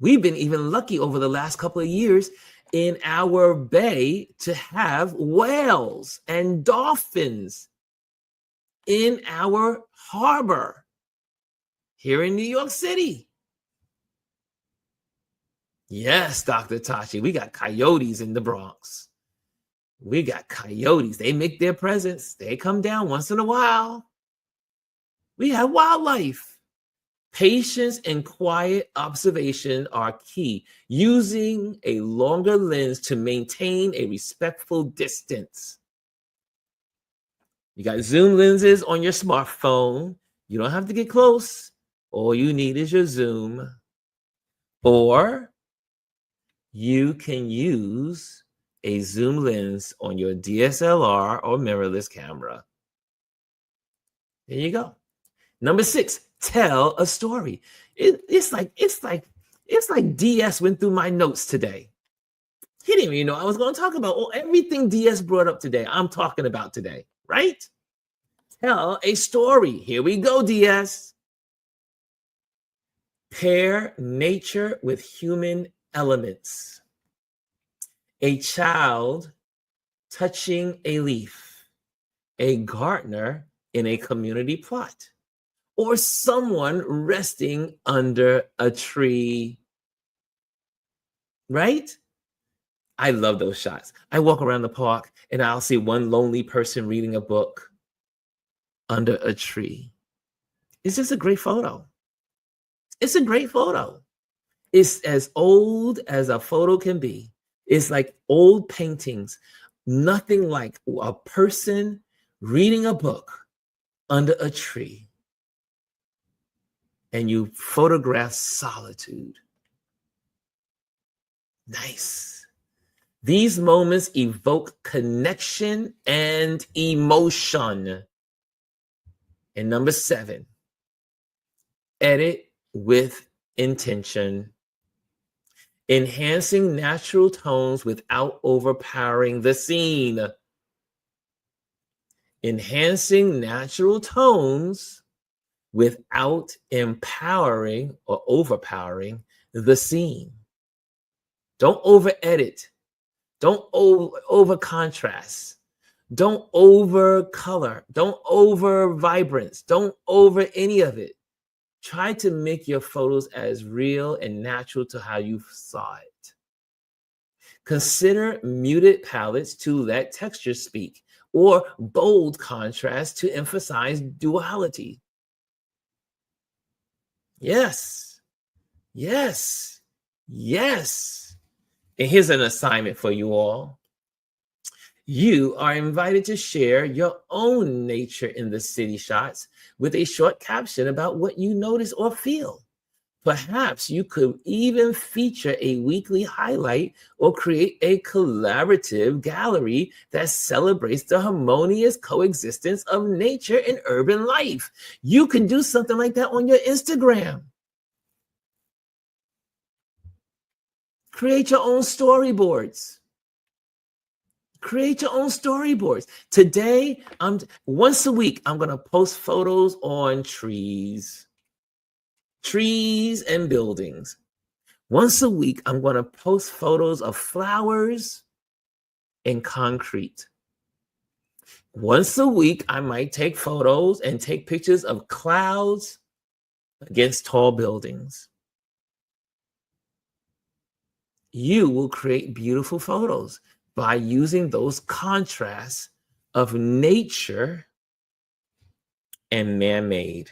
We've been even lucky over the last couple of years in our bay to have whales and dolphins in our harbor here in New York City. Yes, Dr. Tashi, we got coyotes in the Bronx. We got coyotes. They make their presence. They come down once in a while. We have wildlife. Patience and quiet observation are key. Using a longer lens to maintain a respectful distance. You got zoom lenses on your smartphone. You don't have to get close. All you need is your zoom. Or you can use a zoom lens on your DSLR or mirrorless camera. There you go. Number 6, tell a story. It's like DS went through my notes today. He didn't even know I was going to talk about everything DS brought up today. I'm talking about today, right? Tell a story. Here we go, DS. Pair nature with human elements. A child touching a leaf. A gardener in a community plot. Or someone resting under a tree, right? I love those shots. I walk around the park and I'll see one lonely person reading a book under a tree. It's just a great photo. It's a great photo. It's as old as a photo can be. It's like old paintings. Nothing like a person reading a book under a tree. And you photograph solitude. Nice. These moments evoke connection and emotion. And number 7, edit with intention. Enhancing natural tones without overpowering the scene. Enhancing natural tones without empowering or overpowering the scene. Don't over edit. Don't over contrast. Don't over color. Don't over vibrance. Don't over any of it. Try to make your photos as real and natural to how you saw it. Consider muted palettes to let texture speak, or bold contrast to emphasize duality. Yes, yes, yes. And here's an assignment for you all. You are invited to share your own nature in the city shots with a short caption about what you notice or feel. Perhaps you could even feature a weekly highlight or create a collaborative gallery that celebrates the harmonious coexistence of nature and urban life. You can do something like that on your Instagram. Create your own storyboards. Create your own storyboards. Today, once a week, I'm going to post photos on trees and buildings. Once a week, I'm going to post photos of flowers and concrete. Once a week, I might take photos and take pictures of clouds against tall buildings. You will create beautiful photos by using those contrasts of nature and man-made.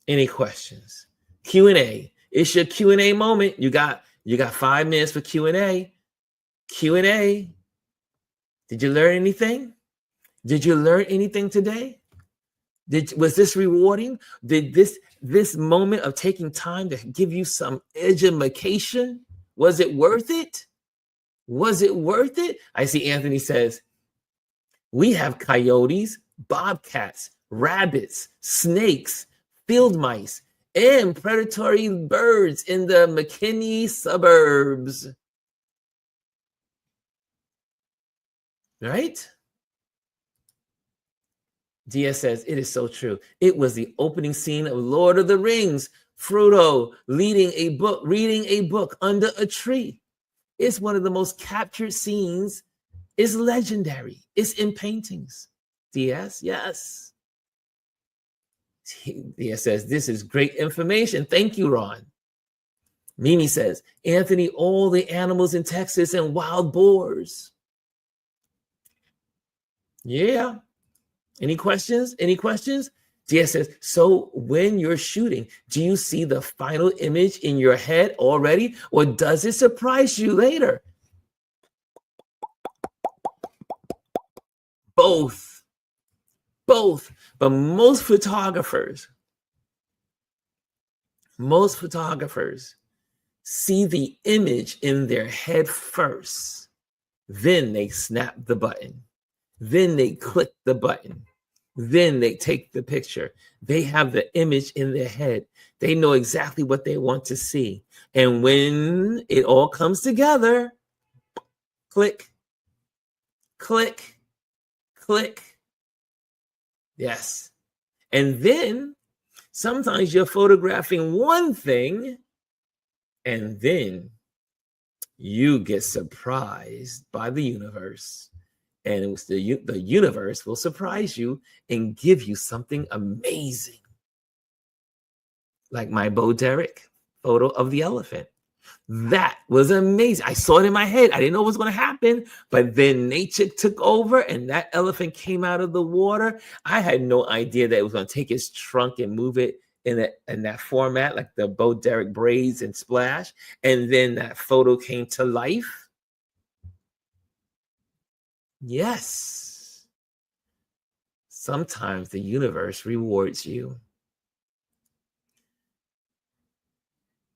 Any questions? Q&A. It's your Q&A moment. You got 5 minutes for Q&A. Q&A. Did you learn anything? Did you learn anything today? Was this rewarding? Did this moment of taking time to give you some education, was it worth it? Was it worth it? I see Anthony says, we have coyotes, bobcats, rabbits, snakes, field mice, and predatory birds in the McKinney suburbs. right? DS says, it is so true. It was the opening scene of Lord of the Rings. Frodo reading a book under a tree. It's one of the most captured scenes. It's legendary. It's in paintings. DS, yes. DS says, this is great information. Thank you, Ron. Mimi says, Anthony, all the animals in Texas and wild boars. Yeah. Any questions? Any questions? DS says, so when you're shooting, do you see the final image in your head already, or does it surprise you later? Both. Both. But most photographers see the image in their head first. Then they snap the button. Then they click the button. Then they take the picture. They have the image in their head. They know exactly what they want to see. And when it all comes together, click, click, click. Yes. And then sometimes you're photographing one thing, and then you get surprised by the universe. And it was the universe will surprise you and give you something amazing. Like my Bo Derek photo of the elephant. That was amazing. I saw it in my head. I didn't know what was going to happen, but then nature took over and that elephant came out of the water. I had no idea that it was going to take its trunk and move it in that format, like the Bo Derek braids and splash. And then that photo came to life. Yes. Sometimes the universe rewards you.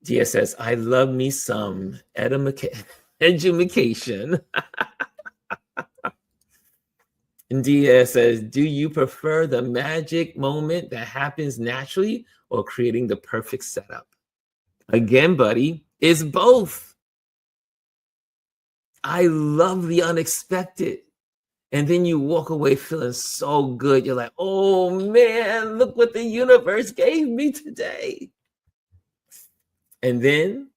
Dia says, I love me some education. And Dia says, do you prefer the magic moment that happens naturally or creating the perfect setup? Again, buddy, it's both. I love the unexpected. And then you walk away feeling so good. You're like, oh man, look what the universe gave me today. And then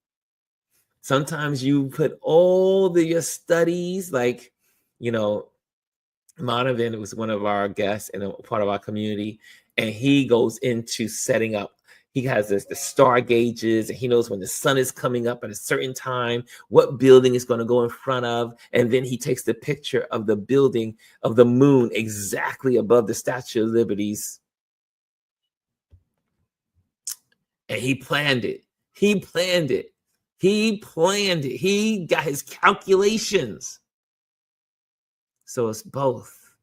sometimes you put all your studies, like, Monovan was one of our guests and a part of our community, and he goes into setting up. He has the star gauges, and he knows when the sun is coming up at a certain time, what building is going to go in front of, and then he takes the picture of the building of the moon exactly above the Statue of Liberties. And he planned it. He planned it. He got his calculations. So it's both.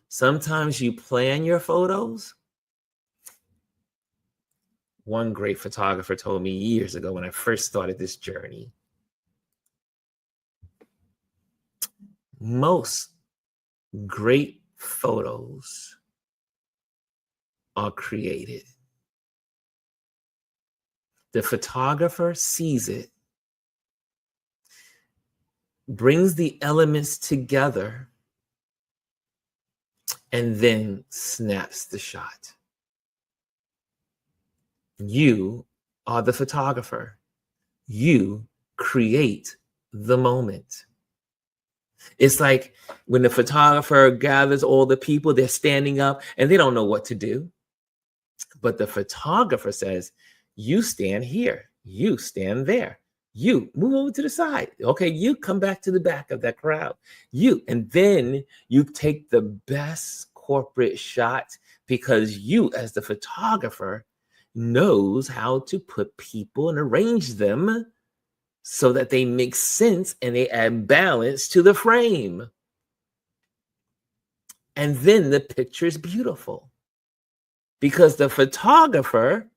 Sometimes you plan your photos. One great photographer told me years ago when I first started this journey, most great photos are created. The photographer sees it, brings the elements together, and then snaps the shot. You are the photographer. You create the moment. It's like when the photographer gathers all the people, they're standing up and they don't know what to do. But the photographer says, you stand here, you stand there, you move over to the side. Okay, you come back to the back of that crowd. And then you take the best corporate shot because you, as the photographer, knows how to put people and arrange them so that they make sense and they add balance to the frame. And then the picture is beautiful because the photographer,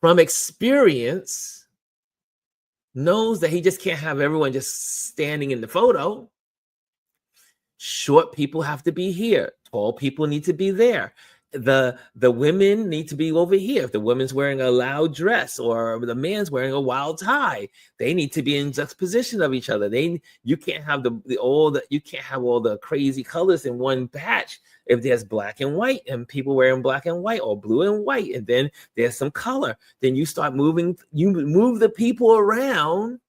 from experience, knows that he just can't have everyone just standing in the photo. Short people have to be here. Tall people need to be there. the women need to be over here. If the woman's wearing a loud dress or the man's wearing a wild tie, they need to be in juxtaposition of each other. You can't have you can't have all the crazy colors in one batch. If there's black and white and people wearing black and white or blue and white, and then there's some color, then you move the people around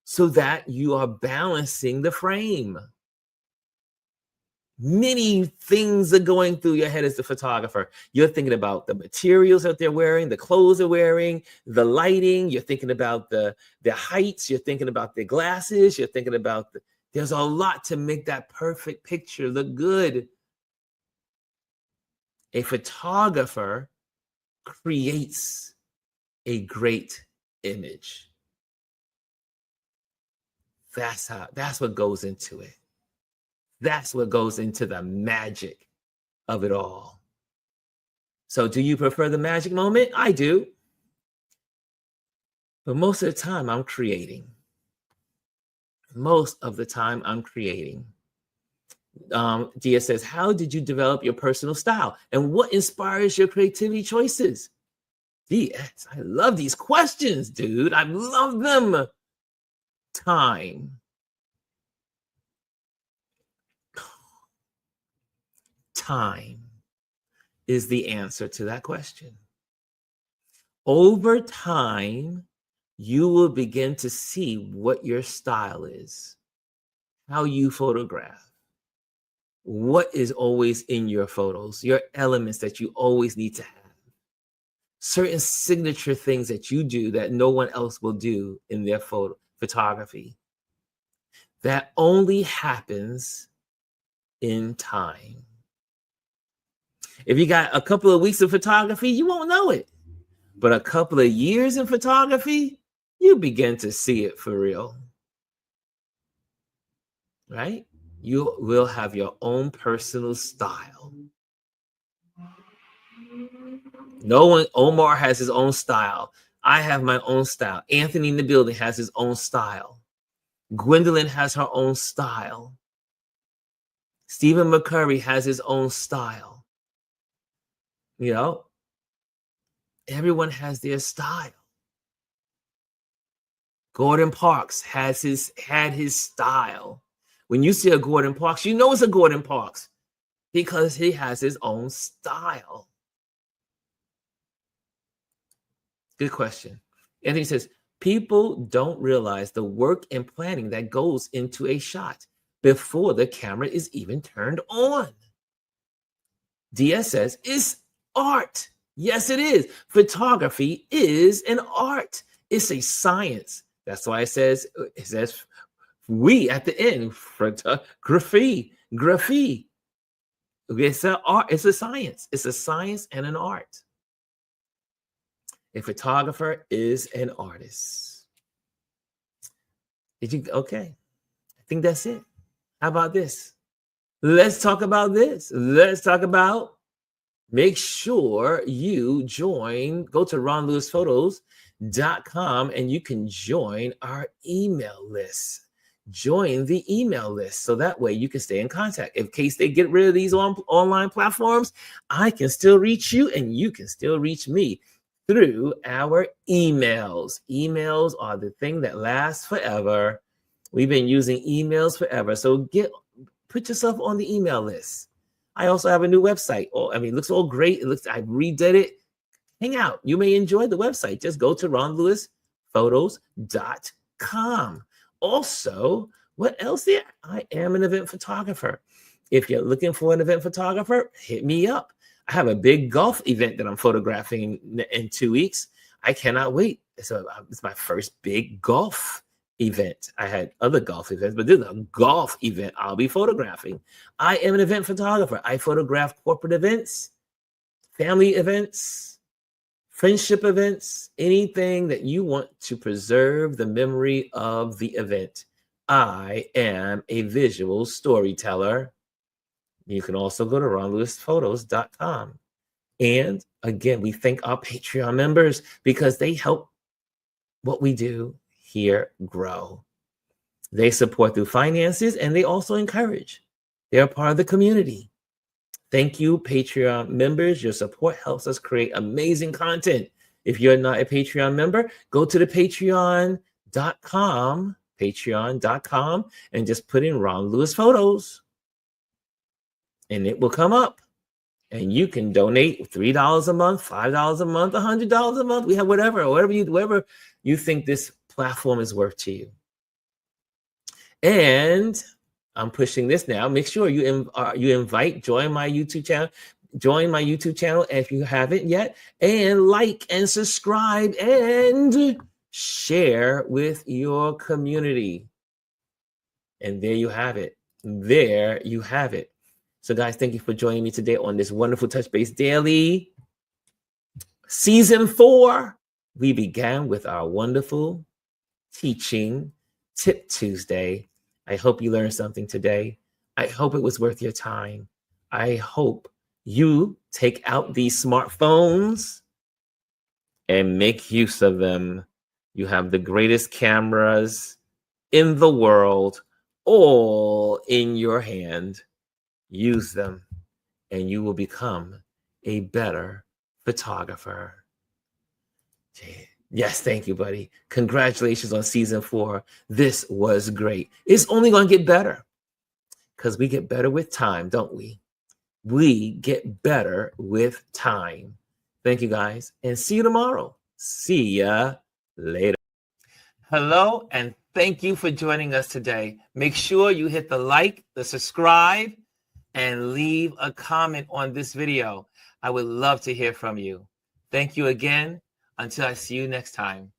so that you are balancing the frame. Many things are going through your head as the photographer. You're thinking about the materials that they're wearing, the clothes they're wearing, the lighting. You're thinking about the heights. You're thinking about their glasses. You're thinking about there's a lot to make that perfect picture look good. A photographer creates a great image. That's what goes into it. That's what goes into the magic of it all. So do you prefer the magic moment? I do. But most of the time I'm creating. Most of the time I'm creating. Dia says, how did you develop your personal style? And what inspires your creativity choices? DS, I love these questions, dude. I love them. Time. Time is the answer to that question. Over time, you will begin to see what your style is, how you photograph, what is always in your photos, your elements that you always need to have, certain signature things that you do that no one else will do in their photography. That only happens in time. If you got a couple of weeks of photography, you won't know it. But a couple of years in photography, you begin to see it for real. Right? You will have your own personal style. Omar has his own style. I have my own style. Anthony in the building has his own style. Gwendolyn has her own style. Stephen McCurry has his own style. You know, everyone has their style. Gordon Parks had his style. When you see a Gordon Parks, you know it's a Gordon Parks because he has his own style. Good question. Anthony says, people don't realize the work and planning that goes into a shot before the camera is even turned on. DS says, it's art. Yes, it is. Photography is an art. It's a science. That's why it says we at the end. Graphy. It's an art. It's a science. It's a science and an art. A photographer is an artist. Okay. I think that's it. How about this? Let's talk about this. Let's talk about, make sure you go to ronlewisphotos.com and you can join our email list. Join the email list so that way you can stay in contact. In case they get rid of these online platforms, I can still reach you and you can still reach me through our emails. Emails are the thing that lasts forever. We've been using emails forever. So put yourself on the email list. I also have a new website. It looks all great. I redid it. Hang out. You may enjoy the website. Just go to ronlewisphotos.com. Also, what else there? I am an event photographer. If you're looking for an event photographer, hit me up. I have a big golf event that I'm photographing in 2 weeks. I cannot wait. So it's my first big golf event. I had other golf events, but this is a golf event I'll be photographing. I am an event photographer. I photograph corporate events, family events, friendship events, anything that you want to preserve the memory of the event. I am a visual storyteller. You can also go to ronlewisphotos.com. And again, we thank our Patreon members because they help what we do here grow. They support through finances and they also encourage. They're a part of the community. Thank you, Patreon members. Your support helps us create amazing content. If you're not a Patreon member, go to the patreon.com, and just put in Ron Lewis Photos, and it will come up. And you can donate $3 a month, $5 a month, $100 a month. We have whatever you think this platform is worth to you. And I'm pushing this now. Make sure you join my YouTube channel. Join my YouTube channel if you haven't yet, and like and subscribe and share with your community. And there you have it. There you have it. So guys, thank you for joining me today on this wonderful Touch Base Daily. Season 4, we began with our wonderful teaching Tip Tuesday. I hope you learned something today. I hope it was worth your time. I hope you take out these smartphones and make use of them. You have the greatest cameras in the world, all in your hand. Use them, and you will become a better photographer. Yes, thank you, buddy. Congratulations on season 4. This was great. It's only going to get better because we get better with time, don't we? We get better with time. Thank you, guys, and see you tomorrow. See ya later. Hello, and thank you for joining us today. Make sure you hit the like, the subscribe, and leave a comment on this video. I would love to hear from you. Thank you again. Until I see you next time.